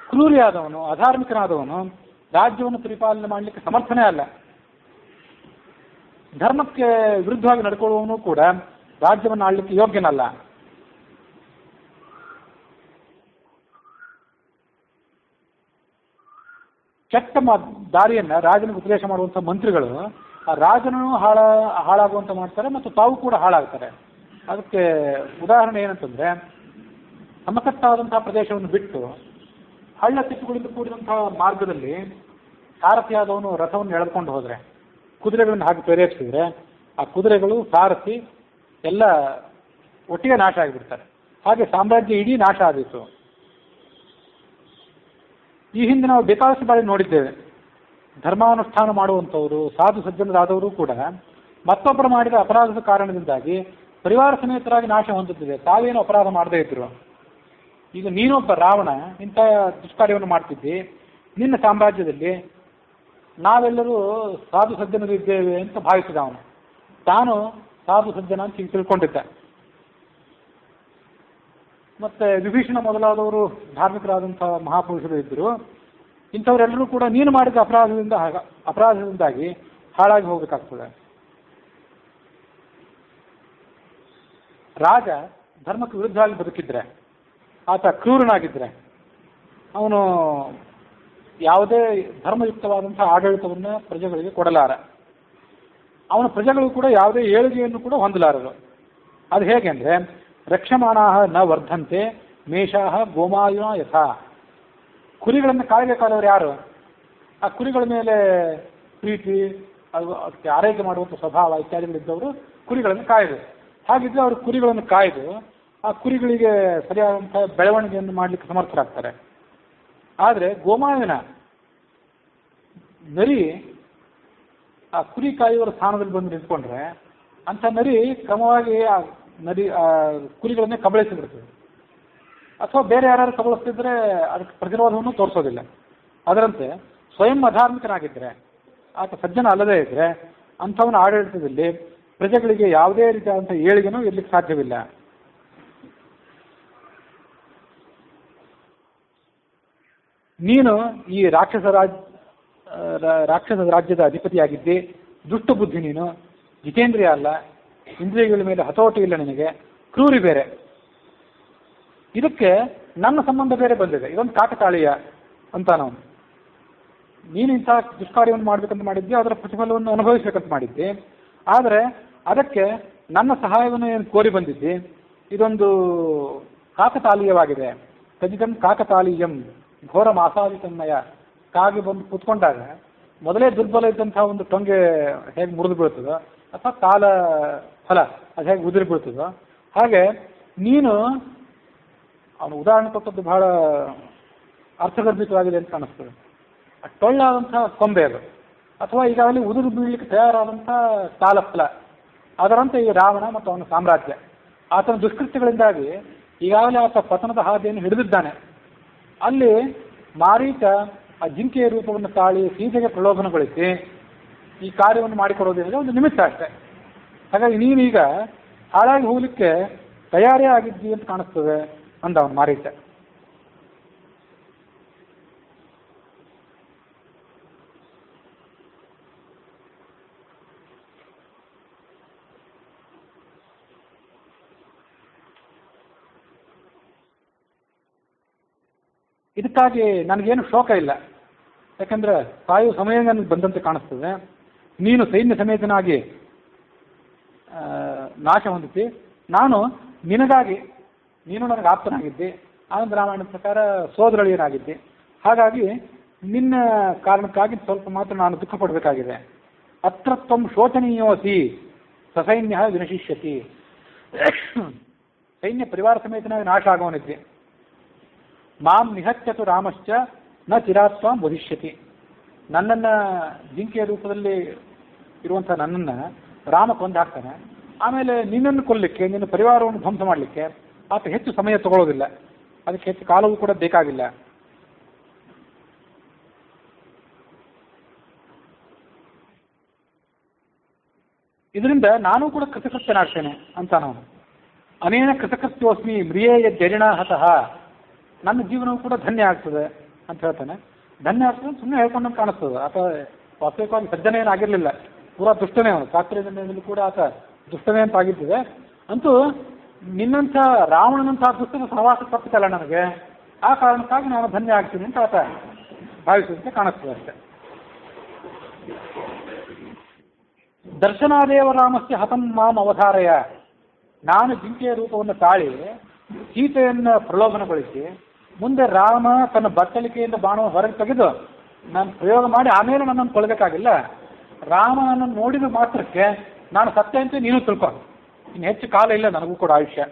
ಕ್ರೂರಿಯಾದವನು, ಅಧಾರ್ಮಿಕನಾದವನು ರಾಜ್ಯವನ್ನು ಪರಿಪಾಲನೆ ಮಾಡಲಿಕ್ಕೆ ಸಮರ್ಥನೇ ಅಲ್ಲ. ಧರ್ಮಕ್ಕೆ ವಿರುದ್ಧವಾಗಿ ನಡ್ಕೊಳ್ಳುವವನು ಕೂಡ ರಾಜ್ಯವನ್ನು ಆಳಲಿಕ್ಕೆ ಯೋಗ್ಯನಲ್ಲ. ಕೆಟ್ಟ ದಾರಿಯನ್ನ ರಾಜನಿಗೆ ಉಪದೇಶ ಮಾಡುವಂಥ ಮಂತ್ರಿಗಳು ಆ ರಾಜನನ್ನು ಹಾಳಾಗುವಂತ ಮಾಡ್ತಾರೆ ಮತ್ತು ತಾವು ಕೂಡ ಹಾಳಾಗ್ತಾರೆ. ಅದಕ್ಕೆ ಉದಾಹರಣೆ ಏನಂತಂದ್ರೆ, ಸಮತಟ್ಟಾದಂತಹ ಪ್ರದೇಶವನ್ನು ಬಿಟ್ಟು ಹಳ್ಳ ತಿಟ್ಟುಗಳಿಂದ ಕೂಡಿದಂತಹ ಮಾರ್ಗದಲ್ಲಿ ಸಾರಥಿಯಾದವನು ರಥವನ್ನು ಎಳೆದುಕೊಂಡು ಹೋದರೆ, ಕುದುರೆಗಳನ್ನು ಹಾಕಿ ಪ್ರೇರೇಪಿಸಿದ್ರೆ ಆ ಕುದುರೆಗಳು, ಸಾರಥಿ ಎಲ್ಲ ಒಟ್ಟಿಗೆ ನಾಶ ಆಗಿಬಿಡ್ತಾರೆ. ಹಾಗೆ ಸಾಮ್ರಾಜ್ಯ ಇಡೀ ನಾಶ ಆದಿತ್ತು. ಈ ಹಿಂದೆ ನಾವು ಬೇಕಾದಷ್ಟು ಬಾರಿ ನೋಡಿದ್ದೇವೆ. ಧರ್ಮಾನುಷ್ಠಾನ ಮಾಡುವಂಥವರು, ಸಾಧು ಸಜ್ಜನರಾದವರು ಕೂಡ ಮತ್ತೊಬ್ಬರು ಮಾಡಿದ ಅಪರಾಧದ ಕಾರಣದಿಂದಾಗಿ ಪರಿವಾರ ಸಮೇತರಾಗಿ ನಾಶ ಹೊಂದುತ್ತಿದೆ. ತಾವೇನು ಅಪರಾಧ ಮಾಡದೇ ಇದ್ರು. ಈಗ ನೀನೊಬ್ಬ ರಾವಣ ಇಂಥ ದುಷ್ಕಾರ್ಯವನ್ನು ಮಾಡ್ತಿದ್ದಿ. ನಿನ್ನ ಸಾಮ್ರಾಜ್ಯದಲ್ಲಿ ನಾವೆಲ್ಲರೂ ಸಾಧು ಸಜ್ಜನರಿದ್ದೇವೆ ಅಂತ ಭಾವಿಸಿದ ಅವನು. ತಾನು ಸಾಧು ಸಜ್ಜನ ಅಂತ ತಿಳ್ಕೊಂಡಿದ್ದ. ಮತ್ತೆ ವಿಭೀಷಣ ಮೊದಲಾದವರು ಧಾರ್ಮಿಕರಾದಂಥ ಮಹಾಪುರುಷರು ಇದ್ದರು. ಇಂಥವರೆಲ್ಲರೂ ಕೂಡ ನೀನು ಮಾಡಿದ ಅಪರಾಧದಿಂದಾಗಿ ಹಾಳಾಗಿ ಹೋಗಬೇಕಾಗ್ತದೆ. ರಾಜ ಧರ್ಮಕ್ಕೆ ವಿರುದ್ಧವಾಗಿ ಬದುಕಿದ್ರೆ, ಆತ ಕ್ರೂರನಾಗಿದ್ರೆ, ಅವನು ಯಾವುದೇ ಧರ್ಮಯುಕ್ತವಾದಂಥ ಆಡಳಿತವನ್ನು ಪ್ರಜೆಗಳಿಗೆ ಕೊಡಲಾರ. ಅವನ ಪ್ರಜೆಗಳು ಕೂಡ ಯಾವುದೇ ಏಳಿಗೆಯನ್ನು ಕೂಡ ಹೊಂದಲಾರರು. ಅದು ಹೇಗೆ ಅಂದರೆ, ರಕ್ಷಮಾಣಾ ನ ವರ್ಧಂತೆ ಮೇಷಾಹ ಗೋಮಾಯುನ ಯಥಾ. ಕುರಿಗಳನ್ನು ಕಾಯಬೇಕಾದವರು ಯಾರು? ಆ ಕುರಿಗಳ ಮೇಲೆ ಪ್ರೀತಿ, ಅದಕ್ಕೆ ಆರೈಕೆ ಮಾಡುವಂಥ ಸ್ವಭಾವ ಇತ್ಯಾದಿಗಳಿದ್ದವರು ಕುರಿಗಳನ್ನು ಕಾಯಬೇಕು. ಹಾಗಿದ್ರೆ ಅವರು ಕುರಿಗಳನ್ನು ಕಾಯ್ದು ಆ ಕುರಿಗಳಿಗೆ ಸರಿಯಾದಂಥ ಬೆಳವಣಿಗೆಯನ್ನು ಮಾಡಲಿಕ್ಕೆ ಸಮರ್ಥರಾಗ್ತಾರೆ. ಆದರೆ ಗೋಮಾವಿನ ನರಿ ಆ ಕುರಿ ಕಾಯುವರ ಸ್ಥಾನದಲ್ಲಿ ಬಂದು ನಿಂತ್ಕೊಂಡ್ರೆ ಅಂಥ ನರಿ ಕ್ರಮವಾಗಿ ಆ ಕುರಿಗಳನ್ನೇ ಕಬಳಿಸಿಬಿಡ್ತದೆ. ಅಥವಾ ಬೇರೆ ಯಾರು ಕಬಳಿಸ್ತಿದ್ರೆ ಅದಕ್ಕೆ ಪ್ರತಿರೋಧವನ್ನು ತೋರಿಸೋದಿಲ್ಲ. ಅದರಂತೆ ಸ್ವಯಂ ಅಧಾರ್ಮಿಕನಾಗಿದ್ದರೆ, ಆತ ಸಜ್ಜನ ಅಲ್ಲದೇ ಇದ್ದರೆ, ಅಂಥವನ ಆಡಳಿತದಲ್ಲಿ ಪ್ರಜೆಗಳಿಗೆ ಯಾವುದೇ ರೀತಿಯಾದಂಥ ಏಳಿಗೆನೂ ಇರಲಿಕ್ಕೆ ಸಾಧ್ಯವಿಲ್ಲ. ನೀನು ಈ ರಾಕ್ಷಸ ರಾಜ್ಯದ ಅಧಿಪತಿಯಾಗಿದ್ದಿ. ದುಷ್ಟ ಬುದ್ಧಿ ನೀನು, ಜಿತೇಂದ್ರಿಯ ಅಲ್ಲ, ಇಂದ್ರಿಯಗಳ ಮೇಲೆ ಹತೋಟಿ ಇಲ್ಲ ನಿನಗೆ, ಕ್ರೂರಿ ಬೇರೆ. ಇದಕ್ಕೆ ನನ್ನ ಸಂಬಂಧ ಬೇರೆ ಬಂದಿದೆ. ಇದೊಂದು ಕಾಕತಾಳೀಯ ಅಂತ ನಾವು. ನೀನು ಇಂಥ ದುಷ್ಕಾರ್ಯವನ್ನು ಮಾಡಬೇಕಂತ ಮಾಡಿದ್ದೆ, ಅದರ ಪ್ರತಿಫಲವನ್ನು ಅನುಭವಿಸಬೇಕಂತ ಮಾಡಿದ್ದೆ. ಆದರೆ ಅದಕ್ಕೆ ನನ್ನ ಸಹಾಯವನ್ನು ಏನು ಕೋರಿ ಬಂದಿದ್ದಿ. ಇದೊಂದು ಕಾಕತಾಳೀಯವಾಗಿದೆ. ಖಚಿತಂ ಕಾಕತಾಳೀಯಂ ಘೋರ ಮಾಸಾದಿತನ್ಮಯ. ಕಾಗಿ ಬಂದು ಕೂತ್ಕೊಂಡಾಗ ಮೊದಲೇ ದುರ್ಬಲ ಇದ್ದಂಥ ಒಂದು ಟೊಂಗೆ ಹೇಗೆ ಮುರಿದು ಬೀಳ್ತದೋ ಅಥವಾ ಕಾಲ ಫಲ ಅದು ಹೇಗೆ ಉದುರಿ ಬೀಳ್ತದೋ ಹಾಗೆ ನೀನು ಅವನು ಉದಾಹರಣೆ ಕೊಟ್ಟದ್ದು ಬಹಳ ಅರ್ಥಗರ್ಭಿತವಾಗಿದೆ ಅಂತ ಕಾಣಿಸ್ತದೆ. ಟೊಳ್ಳಾದಂಥ ಕೊಂಬೆ ಅದು ಅಥವಾ ಈಗಾಗಲೇ ಉದುರು ಬೀಳಲಿಕ್ಕೆ ತಯಾರಾದಂಥ ಕಾಲ ಫಲ ಅದರಂತೆ ಈ ರಾವಣ ಮತ್ತು ಅವನ ಸಾಮ್ರಾಜ್ಯ ಆತನ ದುಷ್ಕೃತ್ಯಗಳಿಂದಾಗಿ ಈಗಾಗಲೇ ಆತ ಪತನದ ಹಾದಿಯನ್ನು ಹಿಡಿದಿದ್ದಾನೆ. ಅಲ್ಲಿ ಮಾರೀಚ ಆ ಜಿಂಕೆಯ ರೂಪವನ್ನು ತಾಳಿ ಸೀತೆಗೆ ಪ್ರಲೋಭನಗೊಳಿಸಿ ಈ ಕಾರ್ಯವನ್ನು ಮಾಡಿಕೊಡೋದ್ರಿಂದ ಒಂದು ನಿಮಿತ್ತ ಅಷ್ಟೇ. ಹಾಗಾಗಿ ನೀನೀಗ ಹಾಳಾಗಿ ಹೋಗಲಿಕ್ಕೆ ತಯಾರೇ ಆಗಿದ್ದಿ ಅಂತ ಕಾಣಿಸ್ತದೆ ಅಂದ ಅವನು ಮಾರೀಚ. ಇದಕ್ಕಾಗಿ ನನಗೇನು ಶೋಕ ಇಲ್ಲ, ಯಾಕಂದ್ರೆ ಸಾಯುವ ಸಮಯ ನನಗೆ ಬಂದಂತೆ ಕಾಣಿಸ್ತದೆ. ನೀನು ಸೈನ್ಯ ಸಮೇತನಾಗಿ ನಾಶ ಹೊಂದಿಸಿ, ನಾನು ನಿನಗಾಗಿ, ನೀನು ನನಗೆ ಆಪ್ತನಾಗಿದ್ದೆ, ಆನಂದ ರಾಮಾಯಣದ ಪ್ರಕಾರ ಸೋದರಳಿಯನಾಗಿದ್ದೆ. ಹಾಗಾಗಿ ನಿನ್ನ ಕಾರಣಕ್ಕಾಗಿ ಸ್ವಲ್ಪ ಮಾತ್ರ ನಾನು ದುಃಖ ಪಡಬೇಕಾಗಿದೆ. ಅತ್ರ ತ್ವಂ ಶೋಚನೀಯೋಸಿ ಸಸೈನ್ಯ ವಿನಶಿಷ್ಯತಿ. ಸೈನ್ಯ ಪರಿವಾರ ಸಮೇತನಾಗಿ ನಾಶ ಆಗೋನಿದ್ದೆ. ಮಾಂ ನಿಹತ್ಯತು ರಾಮಶ್ಚ ನ ಚಿರಾತ್ವಾಂ ವಧಿಷ್ಯತಿ. ನನ್ನನ್ನು ಜಿಂಕೆಯ ರೂಪದಲ್ಲಿ ಇರುವಂಥ ನನ್ನನ್ನು ರಾಮ ಕೊಂದು ಹಾಕ್ತಾನೆ. ಆಮೇಲೆ ನಿನ್ನನ್ನು ಕೊಲ್ಲಲಿಕ್ಕೆ, ನಿನ್ನ ಪರಿವಾರವನ್ನು ಧ್ವಂಸ ಮಾಡಲಿಕ್ಕೆ ಆತ ಹೆಚ್ಚು ಸಮಯ ತಗೊಳ್ಳೋದಿಲ್ಲ, ಅದಕ್ಕೆ ಹೆಚ್ಚು ಕಾಲವೂ ಕೂಡ ಬೇಕಾಗಿಲ್ಲ. ಇದರಿಂದ ನಾನು ಕೂಡ ಕೃತಕೃತ್ಯನಾಗ್ತೇನೆ ಅಂತ ನಾನು. ಅನೇನ ಕೃತಕೃತ್ಯೋಸ್ಮಿ ಮ್ರಿಯೇಯ ಜರಿಣ ಹತಃ. ನನ್ನ ಜೀವನವೂ ಕೂಡ ಧನ್ಯ ಆಗ್ತದೆ ಅಂತ ಹೇಳ್ತಾನೆ. ಧನ್ಯ ಆಗ್ತದೆ ಸುಮ್ಮನೆ ಹೇಳ್ಕೊಂಡಂಗೆ ಕಾಣಿಸ್ತದೆ. ಆತ ವಾಸ್ತವಿಕವಾಗಿ ಸಜ್ಜನೆ ಏನಾಗಿರಲಿಲ್ಲ, ಪೂರಾ ದುಷ್ಟನೇ ಅವನು. ಶಾಸ್ತ್ರೀಯದಲ್ಲಿ ಕೂಡ ಆತ ದುಷ್ಟನೇ ಅಂತ ಆಗಿರ್ತದೆ. ಅಂತೂ ನಿನ್ನಂಥ ರಾವಣನಂಥ ದುಷ್ಟನ ಸಹವಾಸ ತಪ್ಪಿತಲ್ಲ ನನಗೆ, ಆ ಕಾರಣಕ್ಕಾಗಿ ನಾನು ಧನ್ಯ ಆಗ್ತೀನಿ ಅಂತ ಆತ ಭಾವಿಸುವಂತೆ ಕಾಣಿಸ್ತದೆ ಅಷ್ಟೆ. ದರ್ಶನಾದೇವ ರಾಮಸ್ಯ ಹತಂ ಮಾಂ ಅವಧಾರಯ. ನಾನು ಜಿಂಕೆಯ ರೂಪವನ್ನು ತಾಳಿ ಸೀತೆಯನ್ನು ಪ್ರಲೋಭನಗೊಳಿಸಿ ಮುಂದೆ ರಾಮ ತನ್ನ ಬತ್ತಳಿಕೆಯಿಂದ ಬಾಣವನ್ನು ಹೊರಗೆ ತೆಗೆದು ನಾನು ಪ್ರಯೋಗ ಮಾಡಿ ಆಮೇಲೆ ನನ್ನನ್ನು ಕೊಲ್ಲಬೇಕಾಗಿಲ್ಲ. ರಾಮ ನನ್ನನ್ನು ನೋಡಿದ ಮಾತ್ರಕ್ಕೆ ನಾನು ಸತ್ಯ ಅಂತ ನೀನು ತಿಳ್ಕೊ. ಇನ್ನು ಹೆಚ್ಚು ಕಾಲ ಇಲ್ಲ ನನಗೂ ಕೂಡ ಆಯುಷ್ಯ.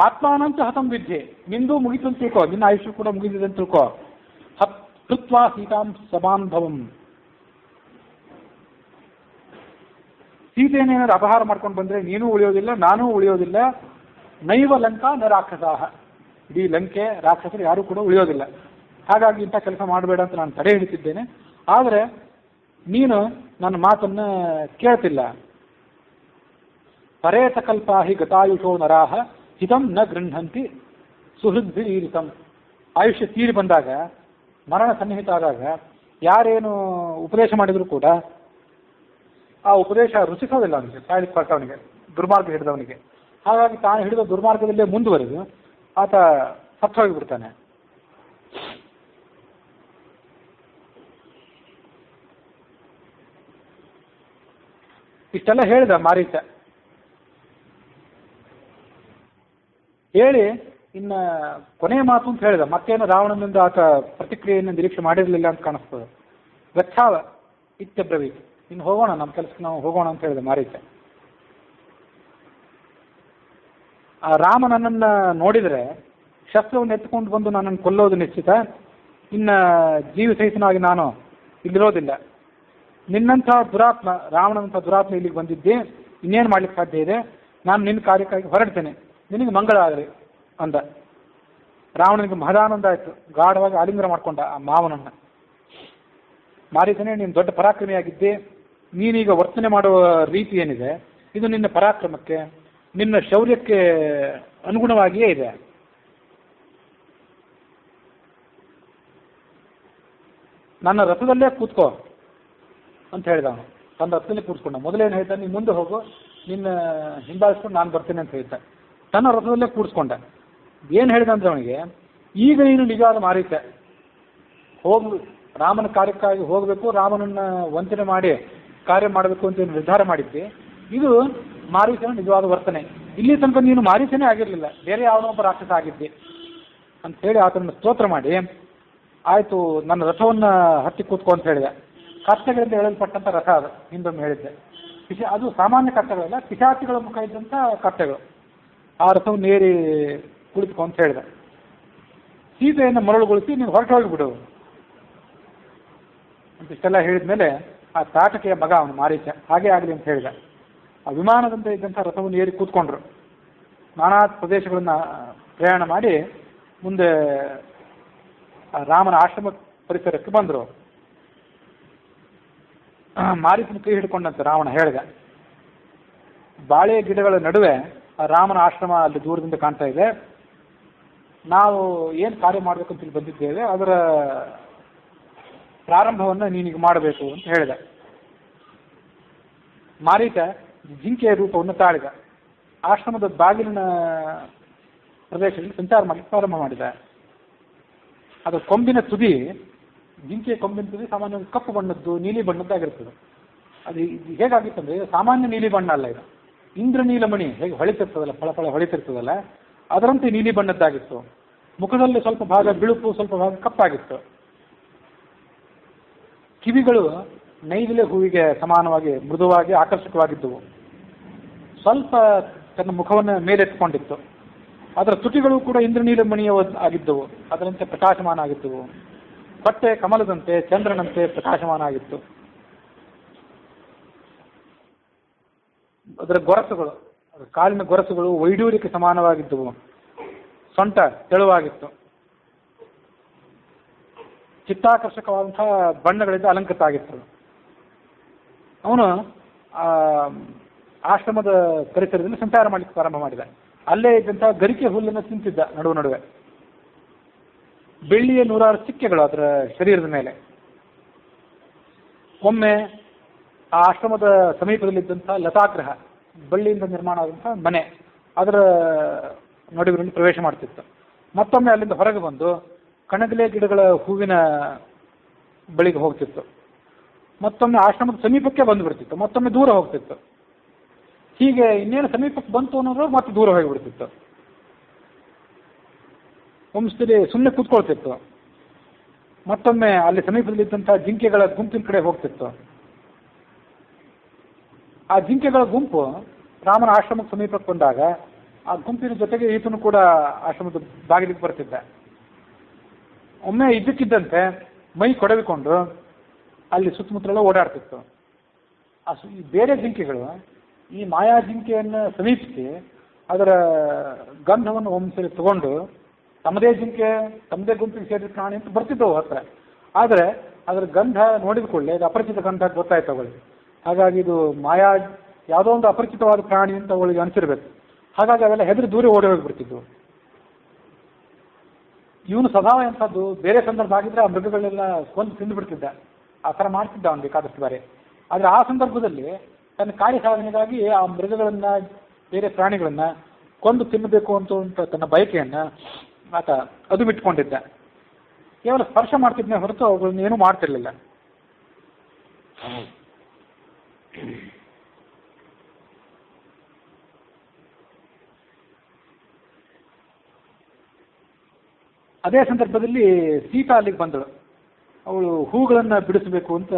ಆತ್ಮಾನಂತ ಹತಂ ವಿದ್ಯೆ, ನಿಂದು ಮುಗಿತು ಅಂತ ತಿಳ್ಕೊ, ನಿನ್ನ ಆಯುಷ್ಯ ಕೂಡ ಮುಗಿದಿದೆ ಅಂತ ತಿಳ್ಕೊ. ಕೃತ್ವಾ ಸೀತಾಂ ಸಮಾನುಭವಂ. ಸೀತೆಯನ್ನೇನಾದ್ರು ಅಪಹಾರ ಮಾಡ್ಕೊಂಡು ಬಂದರೆ ನೀನೂ ಉಳಿಯೋದಿಲ್ಲ, ನಾನೂ ಉಳಿಯೋದಿಲ್ಲ. ನೈವ ಲಂಕಾ ನ ರಾಕ್ಷಸಾಹ. ಇಡೀ ಲಂಕೆ ರಾಕ್ಷಸರು ಯಾರೂ ಕೂಡ ಉಳಿಯೋದಿಲ್ಲ. ಹಾಗಾಗಿ ಇಂಥ ಕೆಲಸ ಮಾಡಬೇಡ ಅಂತ ನಾನು ತಡೆ ಹಿಡಿತಿದ್ದೇನೆ. ಆದರೆ ನೀನು ನನ್ನ ಮಾತನ್ನು ಕೇಳ್ತಿಲ್ಲ. ಪರೇತಕಲ್ಪಾಹಿ ಗತಾಯುಷೋ ನರಾಹ ಹಿತಂ ನ ಗೃಹಂತಿ ಸುಹೃದ್ಭಿರೀರಿತಂ. ಆಯುಷ್ಯ ತೀರಿ ಬಂದಾಗ, ಮರಣ ಸನ್ನಿಹಿತ ಆದಾಗ ಯಾರೇನು ಉಪದೇಶ ಮಾಡಿದರೂ ಕೂಡ ಆ ಉಪದೇಶ ರುಚಿಸೋದಿಲ್ಲ ಅವನಿಗೆ, ಸಾಯಲಿಕ್ಕೆ ಹೊರಟವನಿಗೆ, ದುರ್ಮಾರ್ಗ ಹಿಡಿದವನಿಗೆ. ಹಾಗಾಗಿ ತಾನು ಹಿಡಿದ ದುರ್ಮಾರ್ಗದಲ್ಲೇ ಮುಂದುವರೆದು ಆತ ಸತ್ತು ಹೋಗಿಬಿಡ್ತಾನೆ. ಇಷ್ಟೆಲ್ಲ ಹೇಳಿದ ಮಾರೀಚ. ಹೇಳಿ ಇನ್ನು ಕೊನೆಯ ಮಾತು ಅಂತ ಹೇಳಿದ. ಮತ್ತೇನು ರಾವಣನಿಂದ ಆತ ಪ್ರತಿಕ್ರಿಯೆಯನ್ನು ನಿರೀಕ್ಷೆ ಮಾಡಿರಲಿಲ್ಲ ಅಂತ ಕಾಣಿಸ್ತದೆ. ಗಚ್ಛಾವ ಇತ್ಯಬ್ರವೀತ್. ಇನ್ನು ಹೋಗೋಣ, ನಮ್ಮ ಕೆಲಸಕ್ಕೆ ನಾವು ಹೋಗೋಣ ಅಂತ ಹೇಳಿದೆ ಮಾರೀಚ. ಆ ರಾಮ ನನ್ನನ್ನು ನೋಡಿದರೆ ಶಸ್ತ್ರವನ್ನು ಎತ್ತುಕೊಂಡು ಬಂದು ನನ್ನನ್ನು ಕೊಲ್ಲೋದು ನಿಶ್ಚಿತ. ಇನ್ನು ಜೀವ ಸಹಿತನಾಗಿ ನಾನು ಇಲ್ಲಿರೋದಿಲ್ಲ. ನಿನ್ನಂಥ ದುರಾತ್ಮ, ರಾವಣನಂಥ ದುರಾತ್ಮ ಇಲ್ಲಿಗೆ ಬಂದಿದ್ದೆ, ಇನ್ನೇನು ಮಾಡ್ಲಿಕ್ಕೆ ಸಾಧ್ಯ ಇದೆ? ನಾನು ನಿನ್ನ ಕಾರ್ಯಕ್ಕಾಗಿ ಹೊರಡ್ತೇನೆ, ನಿನಗೆ ಮಂಗಳ ಆಗಲಿ ಅಂದ. ರಾವಣನಿಗೆ ಮಹದಾನಂದ ಆಯಿತು. ಗಾಢವಾಗಿ ಆಲಿಂಗನ ಮಾಡ್ಕೊಂಡ ಆ ಮಾವನನ್ನು. ಮಾರೀಚನೇ, ನೀನು ದೊಡ್ಡ ಪರಾಕ್ರಮಿಯಾಗಿದ್ದೆ. ನೀನೀಗ ವರ್ತನೆ ಮಾಡುವ ರೀತಿ ಏನಿದೆ ಇದು ನಿನ್ನ ಪರಾಕ್ರಮಕ್ಕೆ, ನಿನ್ನ ಶೌರ್ಯಕ್ಕೆ ಅನುಗುಣವಾಗಿಯೇ ಇದೆ. ನನ್ನ ರಥದಲ್ಲೇ ಕೂತ್ಕೋ ಅಂತ ಹೇಳಿದ ಅವನು. ತನ್ನ ರಥದಲ್ಲೇ ಕೂತ್ಕೊಂಡ. ಮೊದಲೇನು ಹೇಳ್ದ, ನೀನು ಮುಂದೆ ಹೋಗು, ನಿನ್ನ ಹಿಂಬಾಲಿಸ್ಕೊಂಡು ನಾನು ಬರ್ತೇನೆ ಅಂತ ಹೇಳ್ದ. ತನ್ನ ರಥದಲ್ಲೇ ಕೂಡಿಸ್ಕೊಂಡ. ಏನು ಹೇಳಿದ ಅಂದ್ರೆ ಅವನಿಗೆ, ಈಗ ನೀನು ನಿಜವಾದ ಮಾರೀಚ, ಹೋಗು, ರಾಮನ ಕಾರ್ಯಕ್ಕಾಗಿ ಹೋಗಬೇಕು, ರಾಮನನ್ನು ವಂಚನೆ ಮಾಡಿ ಕಾರ್ಯ ಮಾಡಬೇಕು ಅಂತ ನಿರ್ಧಾರ ಮಾಡಿದ್ದೆ. ಇದು ಮಾರೀಚನ ನಿಜವಾದ ವರ್ತನೆ. ಇಲ್ಲಿ ತನಕ ನೀನು ಮಾರೀಚನೇ ಆಗಿರಲಿಲ್ಲ, ಬೇರೆ ಯಾವುದೋ ಒಬ್ಬ ರಾಕ್ಷಸ ಆಗಿದ್ದೆ ಅಂತ ಹೇಳಿ ಆತನನ್ನು ಸ್ತೋತ್ರ ಮಾಡಿ ಆಯಿತು, ನನ್ನ ರಥವನ್ನು ಹತ್ತಿ ಕೂತ್ಕೊ ಅಂತ ಹೇಳಿದೆ. ಕತ್ತೆಗಳಿಂದ ಎಳೆಯಲ್ಪಟ್ಟಂಥ ರಥ ಅದು, ಹಿಂದೊಮ್ಮೆ ಹೇಳಿದ್ದೆ. ಅದು ಸಾಮಾನ್ಯ ಕತ್ತೆಗಳಲ್ಲ, ಪಿಶಾಚಿಗಳ ಮುಖ ಇದ್ದಂಥ ಕತ್ತೆಗಳು. ಆ ರಥವನ್ನು ಏರಿ ಕುಳಿತುಕೊ ಅಂತ ಹೇಳಿದೆ. ಸೀತೆಯನ್ನು ಮರಳುಗೊಳಿಸಿ ನೀವು ಹೊರಟು ಹೋಗಿಬಿಡು ಅಂತ ಇಷ್ಟೆಲ್ಲ ಹೇಳಿದ ಮೇಲೆ ಆ ತಾಟಕೆಯ ಮಗ ಅವನು ಮಾರೀಚ ಹಾಗೇ ಆಗಲಿ ಅಂತ ಹೇಳಿದ. ಆ ವಿಮಾನದಂತೆ ಇದ್ದಂಥ ರಥವನ್ನು ಏರಿ ಕೂತ್ಕೊಂಡ್ರು. ನಾನಾ ಪ್ರದೇಶಗಳನ್ನು ಪ್ರಯಾಣ ಮಾಡಿ ಮುಂದೆ ರಾಮನ ಆಶ್ರಮ ಪರಿಸರಕ್ಕೆ ಬಂದರು. ಮಾರೀಚನ ಕೈ ಹಿಡ್ಕೊಂಡಂತೆ ರಾವಣ ಹೇಳಿದ, ಬಾಳೆ ಗಿಡಗಳ ನಡುವೆ ರಾಮನ ಆಶ್ರಮ ಅಲ್ಲಿ ದೂರದಿಂದ ಕಾಣ್ತಾ ಇದೆ, ನಾವು ಏನು ಕಾರ್ಯ ಮಾಡಬೇಕು ಅಂತ ಬಂದಿದ್ದೇವೆ, ಅದರ ಪ್ರಾರಂಭವನ್ನು ನೀನೀಗ ಮಾಡಬೇಕು ಅಂತ ಹೇಳಿದ. ಮಾರೀಚ ಜಿಂಕೆಯ ರೂಪವನ್ನು ತಾಳಿದ. ಆಶ್ರಮದ ಬಾಗಿಲಿನ ಪ್ರದೇಶದಲ್ಲಿ ಸಂಚಾರ ಮಾಡಲಿಕ್ಕೆ ಪ್ರಾರಂಭ ಮಾಡಿದ. ಅದರ ಕೊಂಬಿನ ತುದಿ, ಜಿಂಕೆಯ ಕೊಂಬಿನ ತುದಿ ಸಾಮಾನ್ಯವಾಗಿ ಕಪ್ಪು ಬಣ್ಣದ್ದು, ನೀಲಿ ಬಣ್ಣದ್ದಾಗಿರ್ತದೆ. ಅದು ಹೇಗಾಗಿತ್ತಂದ್ರೆ ಸಾಮಾನ್ಯ ನೀಲಿ ಬಣ್ಣ ಅಲ್ಲ, ಇದು ಇಂದ್ರನೀಲಮಣಿ ಹೇಗೆ ಹೊಳಿತಿರ್ತದಲ್ಲ, ಫಳ ಹೊಳಿತಿರ್ತದಲ್ಲ, ಅದರಂತೆ ನೀಲಿ ಬಣ್ಣದ್ದಾಗಿತ್ತು. ಮುಖದಲ್ಲಿ ಸ್ವಲ್ಪ ಭಾಗ ಬಿಳುಪು, ಸ್ವಲ್ಪ ಭಾಗ ಕಪ್ಪಾಗಿತ್ತು. ಕಿವಿಗಳು ನೈದಿಲೆ ಹೂವಿಗೆ ಸಮಾನವಾಗಿ ಮೃದುವಾಗಿ ಆಕರ್ಷಕವಾಗಿದ್ದವು. ಸ್ವಲ್ಪ ತನ್ನ ಮುಖವನ್ನು ಮೇಲೆತ್ಕೊಂಡಿತ್ತು. ಅದರ ತುಟಿಗಳು ಕೂಡ ಇಂದ್ರನೀಲಮಣಿಯ ಆಗಿದ್ದವು, ಅದರಂತೆ ಪ್ರಕಾಶಮಾನ ಆಗಿದ್ದವು. ಬಟ್ಟೆ ಕಮಲದಂತೆ, ಚಂದ್ರನಂತೆ ಪ್ರಕಾಶಮಾನ ಆಗಿತ್ತು. ಅದರ ಗೊರಸುಗಳು, ಕಾಲಿನ ಗೊರಸುಗಳು ವೈಡೂರ್ಯಕ್ಕೆ ಸಮಾನವಾಗಿದ್ದವು. ಸೊಂಟ ತೆಳುವಾಗಿತ್ತು. ಚಿತ್ತಾಕರ್ಷಕವಾದಂತಹ ಬಣ್ಣಗಳಿಂದ ಅಲಂಕೃತ ಆಗಿತ್ತು. ಅವನು ಆಶ್ರಮದ ಪರಿಸರದಲ್ಲಿ ಸಂಚಾರ ಮಾಡಲಿಕ್ಕೆ ಪ್ರಾರಂಭ ಮಾಡಿದ. ಅಲ್ಲೇ ಇದ್ದಂತಹ ಗರಿಕೆ ಹುಲ್ಲನ್ನು ತಿಂತಿದ್ದ ನಡುವೆ. ಬೆಳ್ಳಿಯ 106 ಚಿಕ್ಕೆಗಳು ಅದರ ಶರೀರದ ಮೇಲೆ. ಒಮ್ಮೆ ಆ ಆಶ್ರಮದ ಸಮೀಪದಲ್ಲಿದ್ದಂತಹ ಲತಾಗ್ರಹ, ಬಳ್ಳಿಯಿಂದ ನಿರ್ಮಾಣ ಆದಂತಹ ಮನೆ, ಅದರ ನಡುವಿನಲ್ಲಿ ಪ್ರವೇಶ ಮಾಡ್ತಿತ್ತು. ಮತ್ತೊಮ್ಮೆ ಅಲ್ಲಿಂದ ಹೊರಗೆ ಬಂದು ಕಣಗಿಲೆ ಗಿಡಗಳ ಹೂವಿನ ಬಳಿಗೆ ಹೋಗ್ತಿತ್ತು. ಮತ್ತೊಮ್ಮೆ ಆಶ್ರಮದ ಸಮೀಪಕ್ಕೆ ಬಂದು ಬಿಡ್ತಿತ್ತು, ಮತ್ತೊಮ್ಮೆ ದೂರ ಹೋಗ್ತಿತ್ತು. ಹೀಗೆ ಇನ್ನೇನು ಸಮೀಪಕ್ಕೆ ಬಂತು ಅನ್ನೋದು ಮತ್ತೆ ದೂರ ಹೋಗಿಬಿಡ್ತಿತ್ತು. ಒಮ್ಮೆ ಸುಮ್ಮನೆ ಕೂತ್ಕೊಳ್ತಿತ್ತು. ಮತ್ತೊಮ್ಮೆ ಅಲ್ಲಿ ಸಮೀಪದಲ್ಲಿದ್ದಂತಹ ಜಿಂಕೆಗಳ ಗುಂಪಿನ ಕಡೆ ಹೋಗ್ತಿತ್ತು. ಆ ಜಿಂಕೆಗಳ ಗುಂಪು ರಾಮನ ಆಶ್ರಮಕ್ಕೆ ಸಮೀಪಕ್ಕೆ ಬಂದಾಗ ಆ ಗುಂಪಿನ ಜೊತೆಗೆ ಈತನು ಕೂಡ ಆಶ್ರಮದ ಬಾಗಿಲಿಗೆ ಬರ್ತಿದ್ದ. ಒಮ್ಮೆ ಇದ್ದಕ್ಕಿದ್ದಂತೆ ಮೈ ಕೊಡವಿಕೊಂಡು ಅಲ್ಲಿ ಸುತ್ತಮುತ್ತಲೆಲ್ಲ ಓಡಾಡ್ತಿತ್ತು. ಬೇರೆ ಜಿಂಕೆಗಳು ಈ ಮಾಯಾ ಜಿಂಕೆಯನ್ನು ಸಮೀಪಿಸಿ ಅದರ ಗಂಧವನ್ನು ಒಮ್ಮೆ ತಗೊಂಡು ತಮ್ಮದೇ ಜಿಂಕೆ, ತಮ್ಮದೇ ಗುಂಪಿಗೆ ಸೇರಿದ ಪ್ರಾಣಿ ಅಂತ ಬರ್ತಿದ್ದವು ಹತ್ರ. ಆದರೆ ಅದರ ಗಂಧ ನೋಡಿದ ಕೂಡಲೇ ಅದು ಅಪರಿಚಿತ ಗಂಧ ಗೊತ್ತಾಯ್ತು ಅವಳಿಗೆ. ಹಾಗಾಗಿ ಇದು ಮಾಯಾ ಯಾವುದೋ ಒಂದು ಅಪರಿಚಿತವಾದ ಪ್ರಾಣಿ ಅಂತ ಅವಳಿಗೆ ಅನಿಸಿರ್ಬೇಕು. ಹಾಗಾಗಿ ಅವೆಲ್ಲ ಹೆದರಿ ದೂರ ಓಡಿ ಹೋಗಿಬಿಡ್ತಿದ್ವು. ಇವನು ಸ್ವಭಾವ ಎಂಥದ್ದು, ಬೇರೆ ಸಂದರ್ಭ ಆಗಿದ್ರೆ ಆ ಮೃಗಗಳೆಲ್ಲ ಕೊಂದು ತಿಂದು ಬಿಡ್ತಿದ್ದ, ಆ ಥರ ಮಾಡ್ತಿದ್ದ ಅವನು ಬೇಕಾದಷ್ಟು ಬಾರಿ. ಆದರೆ ಆ ಸಂದರ್ಭದಲ್ಲಿ ತನ್ನ ಕಾರ್ಯ ಸಾಧನೆಗಾಗಿ ಆ ಮೃಗಗಳನ್ನು, ಬೇರೆ ಪ್ರಾಣಿಗಳನ್ನು ಕೊಂದು ತಿನ್ನಬೇಕು ಅಂತ ತನ್ನ ಬಯಕೆಯನ್ನು ಆತ ಅದು ಬಿಟ್ಕೊಂಡಿದ್ದ. ಕೇವಲ ಸ್ಪರ್ಶ ಮಾಡ್ತಿದ್ನೇ ಹೊರತು ಅವುಗಳನ್ನ ಏನೂ ಮಾಡ್ತಿರ್ಲಿಲ್ಲ. ಅದೇ ಸಂದರ್ಭದಲ್ಲಿ ಸೀತಾ ಅಲ್ಲಿಗೆ ಬಂದಳು. ಅವಳು ಹೂಗಳನ್ನು ಬಿಡಿಸಬೇಕು ಅಂತ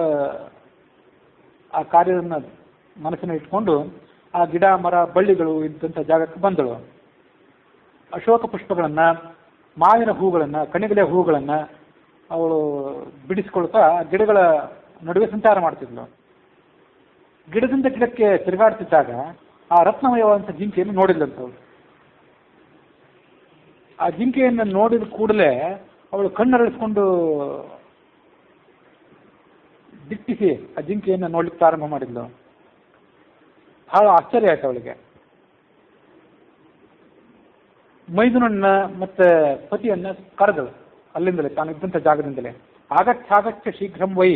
ಆ ಕಾರ್ಯವನ್ನು ಮನಸ್ಸಿನ ಇಟ್ಕೊಂಡು ಆ ಗಿಡ ಮರ ಬಳ್ಳಿಗಳು ಇದ್ದಂಥ ಜಾಗಕ್ಕೆ ಬಂದಳು. ಅಶೋಕ ಪುಷ್ಪಗಳನ್ನು, ಮಾವಿನ ಹೂಗಳನ್ನು, ಕಣಿಗಲೆ ಹೂಗಳನ್ನು ಅವಳು ಬಿಡಿಸ್ಕೊಳ್ತಾ ಗಿಡಗಳ ನಡುವೆ ಸಂಚಾರ ಮಾಡ್ತಿದ್ಳು. ಗಿಡದಿಂದ ಗಿಡಕ್ಕೆ ತಿರುಗಾಡ್ತಿದ್ದಾಗ ಆ ರತ್ನಮಯವಾದಂಥ ಜಿಂಕೆಯನ್ನು ನೋಡಿದ್ಲಂತವಳು. ಆ ಜಿಂಕೆಯನ್ನು ನೋಡಿದ ಕೂಡಲೇ ಅವಳು ಕಣ್ಣರಳಿಸ್ಕೊಂಡು ದಿಟ್ಟಿಸಿ ಆ ಜಿಂಕೆಯನ್ನು ನೋಡ್ಲಿಕ್ಕೆ ಪ್ರಾರಂಭ ಮಾಡಿದ್ಲು. ಬಹಳ ಆಶ್ಚರ್ಯ ಆಯ್ತು ಅವಳಿಗೆ. ಮೈದುನನ್ನ ಮತ್ತೆ ಪತಿಯನ್ನ ಕರೆದಳು ಅಲ್ಲಿಂದಲೇ, ತಾನು ಇದ್ದಂಥ ಜಾಗದಿಂದಲೇ. ಆಗಚ್ಛಾಗಚ್ಚ ಶೀಘ್ರಂ ವೈ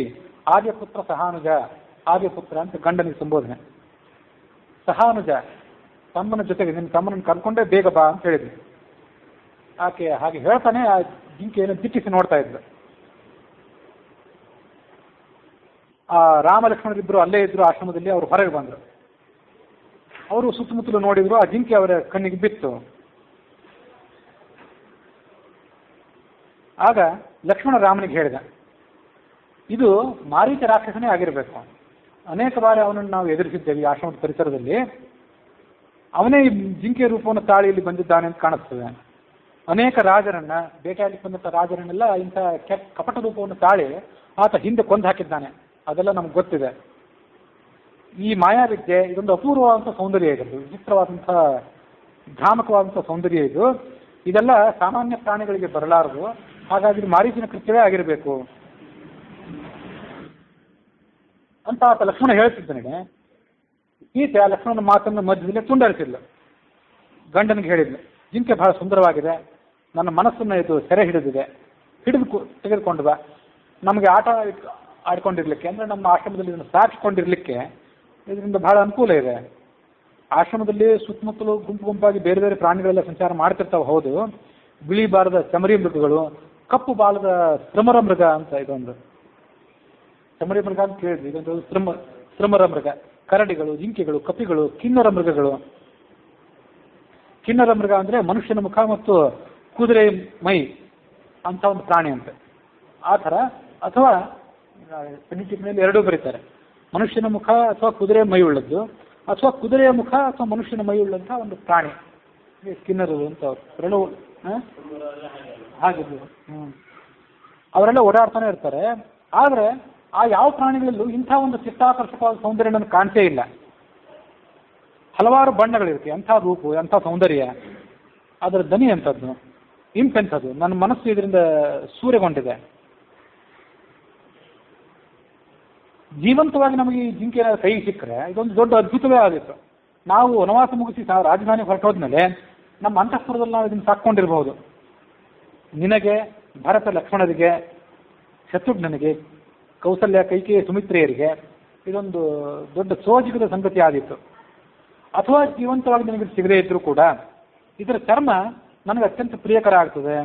ಆರ್ಯಪುತ್ರ ಸಹಾನುಜ. ಆರ್ಯಪುತ್ರ ಅಂತ ಗಂಡನಿಗೆ ಸಂಬೋಧನೆ. ಸಹಾನುಜ ತಮ್ಮನ ಜೊತೆಗೆ, ನಿನ್ನ ತಮ್ಮನನ್ನು ಕರ್ಕೊಂಡೇ ಬೇಗ ಬಾ ಅಂತ ಹೇಳಿದ್ವಿ. ಆಕೆ ಹಾಗೆ ಹೇಳ್ತಾನೆ ಆ ಜಿಂಕೆಯನ್ನು ದಿಟ್ಟಿಸಿ ನೋಡ್ತಾ ಇದ್ಲು. ಆ ರಾಮ ಲಕ್ಷ್ಮಣರಿಬ್ಬರು ಅಲ್ಲೇ ಇದ್ರು ಆಶ್ರಮದಲ್ಲಿ. ಅವರು ಹೊರಗೆ ಬಂದರು. ಅವರು ಸುತ್ತಮುತ್ತಲು ನೋಡಿದ್ರು. ಆ ಜಿಂಕೆ ಅವರ ಕಣ್ಣಿಗೆ ಬಿತ್ತು. ಆಗ ಲಕ್ಷ್ಮಣ ರಾಮನಿಗೆ ಹೇಳಿದ, ಇದು ಮಾರೀಚ ರಾಕ್ಷಸನೇ ಆಗಿರಬೇಕು. ಅನೇಕ ಬಾರಿ ಅವನನ್ನು ನಾವು ಎದುರಿಸಿದ್ದೇವೆ ಈ ಆಶ್ರಮದ ಪರಿಸರದಲ್ಲಿ. ಅವನೇ ಈ ಜಿಂಕೆ ರೂಪವನ್ನು ತಾಳಿ ಇಲ್ಲಿ ಬಂದಿದ್ದಾನೆ ಅಂತ ಕಾಣಿಸ್ತದೆ. ಅನೇಕ ರಾಜರನ್ನ ಬೇಟೆಯಾಡಿ ಬಂದಂಥ ರಾಜರನ್ನೆಲ್ಲ ಇಂಥ ಕಪಟ ರೂಪವನ್ನು ತಾಳಿ ಆತ ಹಿಂದೆ ಕೊಂದು ಹಾಕಿದ್ದಾನೆ. ಅದೆಲ್ಲ ನಮ್ಗೆ ಗೊತ್ತಿದೆ. ಈ ಮಾಯಾವಿದ್ಯೆ ಇದೊಂದು ಅಪೂರ್ವವಾದಂಥ ಸೌಂದರ್ಯ ಇದೆ, ವಿಚಿತ್ರವಾದಂಥ ಭ್ರಾಮಕವಾದಂಥ ಸೌಂದರ್ಯ ಇದು. ಇದೆಲ್ಲ ಸಾಮಾನ್ಯ ಪ್ರಾಣಿಗಳಿಗೆ ಬರಲಾರದು. ಹಾಗಾಗಿ ಇದು ಮಾರೀಚನ ಕೃತ್ಯವೇ ಆಗಿರಬೇಕು ಅಂತ ಆತ ಲಕ್ಷ್ಮಣ ಹೇಳ್ತಿದ್ದಾನೆ. ಸೀತೆ ಆ ಲಕ್ಷ್ಮಣನ ಮಾತನ್ನು ಮಧ್ಯದಲ್ಲಿ ತುಂಡರಿಸಿದ್ಲು. ಗಂಡನಿಗೆ ಹೇಳಿದ್ಲು, ಜಿಂಕೆ ಬಹಳ ಸುಂದರವಾಗಿದೆ, ನನ್ನ ಮನಸ್ಸನ್ನು ಇದು ಸೆರೆ ಹಿಡಿದಿದೆ, ತೆಗೆದುಕೊಂಡು ಬಾ, ನಮಗೆ ಆಟ ಆಡ್ಕೊಂಡಿರ್ಲಿಕ್ಕೆ, ಅಂದರೆ ನಮ್ಮ ಆಶ್ರಮದಲ್ಲಿ ಇದನ್ನು ಸಾಕಿಕೊಂಡಿರ್ಲಿಕ್ಕೆ ಇದರಿಂದ ಬಹಳ ಅನುಕೂಲ ಇದೆ. ಆಶ್ರಮದಲ್ಲಿ ಸುತ್ತಮುತ್ತಲು ಗುಂಪು ಗುಂಪಾಗಿ ಬೇರೆ ಬೇರೆ ಪ್ರಾಣಿಗಳೆಲ್ಲ ಸಂಚಾರ ಮಾಡ್ತಿರ್ತಾವೆ. ಹೌದು, ಬಿಳಿ ಬಾಲದ ಚಮರಿ ಮೃಗಗಳು, ಕಪ್ಪು ಬಾಲದ ಶ್ರಮರ ಮೃಗ ಅಂತ ಇದೊಂದು ಚಮರಿ ಮೃಗ ಅಂತ ಕೇಳಿದ್ವಿ. ಇದೊಂದು ಶ್ರಮರ ಮೃಗ, ಕರಡಿಗಳು, ಜಿಂಕೆಗಳು, ಕಪಿಗಳು, ಕಿನ್ನರ ಮೃಗಗಳು. ಕಿನ್ನರ ಮೃಗ ಅಂದರೆ ಮನುಷ್ಯನ ಮುಖ ಮತ್ತು ಕುದುರೆ ಮೈ ಅಂತ ಒಂದು ಪ್ರಾಣಿ ಅಂತೆ. ಆ ಥರ, ಅಥವಾ ಟಿಪ್ಪಣಿಯಲ್ಲಿ ಎರಡೂ ಬರೀತಾರೆ, ಮನುಷ್ಯನ ಮುಖ ಅಥವಾ ಕುದುರೆ ಮೈ ಉಳ್ಳದ್ದು, ಅಥವಾ ಕುದುರೆಯ ಮುಖ ಅಥವಾ ಮನುಷ್ಯನ ಮೈ ಉಳ್ಳಂಥ ಒಂದು ಪ್ರಾಣಿ ಕಿನ್ನರರು ಅಂತ ಅವರೆಲ್ಲ ಹಾಗಿದ್ದು. ಅವರೆಲ್ಲ ಓಡಾಡ್ತಾನೆ ಇರ್ತಾರೆ. ಆದರೆ ಆ ಯಾವ ಪ್ರಾಣಿಗಳಲ್ಲೂ ಇಂಥ ಒಂದು ಚಿತ್ತಾಕರ್ಷಕವಾದ ಸೌಂದರ್ಯ ನನಗೆ ಕಾಣ್ತೇ ಇಲ್ಲ. ಹಲವಾರು ಬಣ್ಣಗಳಿರುತ್ತೆ, ಎಂಥ ರೂಪು, ಎಂಥ ಸೌಂದರ್ಯ, ಅದರ ದನಿ ಎಂಥದ್ದು, ಇಂಪೆಂಥದ್ದು. ನನ್ನ ಮನಸ್ಸು ಇದರಿಂದ ಸೂರೆಗೊಂಡಿದೆ. ಜೀವಂತವಾಗಿ ನಮಗೆ ಈ ಜಿಂಕೆ ಕೈ ಸಿಕ್ಕರೆ ಇದೊಂದು ದೊಡ್ಡ ಅದ್ಭುತವೇ ಆಗಿತ್ತು. ನಾವು ವನವಾಸ ಮುಗಿಸಿ ರಾಜಧಾನಿ ಹೊರಟೋದ್ಮೇಲೆ ನಮ್ಮ ಅಂತಃಪುರದಲ್ಲಿ ನಾವು ಇದನ್ನು ಸಾಕೊಂಡಿರಬಹುದು. ನಿನಗೆ, ಭರತ ಲಕ್ಷ್ಮಣರಿಗೆ, ಶತ್ರುಘ್ನನಿಗೆ, ಕೌಸಲ್ಯ ಕೈಕೇಯಿ ಸುಮಿತ್ರೆಯರಿಗೆ ಇದೊಂದು ದೊಡ್ಡ ಸೋಜಿಗದ ಸಂಗತಿ ಆಗಿತ್ತು. ಅಥವಾ ಜೀವಂತವಾಗಿ ನನಗೆ ಸಿಗದೇ ಇದ್ರೂ ಕೂಡ ಇದರ ಚರ್ಮ ನನಗೆ ಅತ್ಯಂತ ಪ್ರಿಯಕರ ಆಗ್ತದೆ.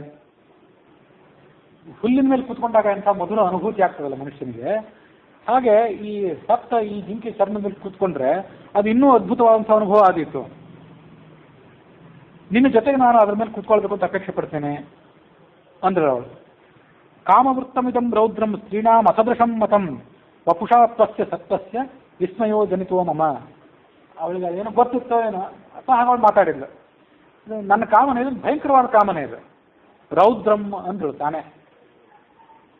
ಹುಲ್ಲಿನ ಮೇಲೆ ಕೂತ್ಕೊಂಡಾಗ ಎಂಥ ಮಧುರ ಅನುಭೂತಿ ಆಗ್ತದಲ್ಲ ಮನುಷ್ಯನಿಗೆ, ಹಾಗೆ ಈ ಜಿಂಕೆ ಚರ್ಮದ ಮೇಲೆ ಕೂತ್ಕೊಂಡ್ರೆ ಅದು ಇನ್ನೂ ಅದ್ಭುತವಾದಂಥ ಅನುಭವ ಆಗಿತ್ತು. ನಿನ್ನ ಜೊತೆಗೆ ನಾನು ಅದರ ಮೇಲೆ ಕೂತ್ಕೊಳ್ಬೇಕು ಅಂತ ಅಪೇಕ್ಷೆ ಪಡ್ತೇನೆ ಅಂದ್ರೆ ಅವಳು. ಕಾಮವೃತ್ತಮಿದಂ ರೌದ್ರಂ ಸ್ತ್ರೀಣಾಂ ಅಸದೃಶಂ ಮತಂ ವಪುಷಾ ತ್ವಸ್ಯ ಸತ್ವಸ್ಯ ವಿಸ್ಮಯೋ ಜನಿತೋ ಮಮ. ಅವಳಿಗೆ ಏನೋ ಗೊತ್ತಿತ್ತೋ ಏನೋ ಅಥವಾ ಹಾಗೆ ಅವಳು ಮಾತಾಡಿದ್ಲು. ನನ್ನ ಕಾಮನೆ ಇದು ಭಯಂಕರವಾದ ಕಾಮನೆ ಇದು, ರೌದ್ರಂ ಅಂದ್ರು ತಾನೇ.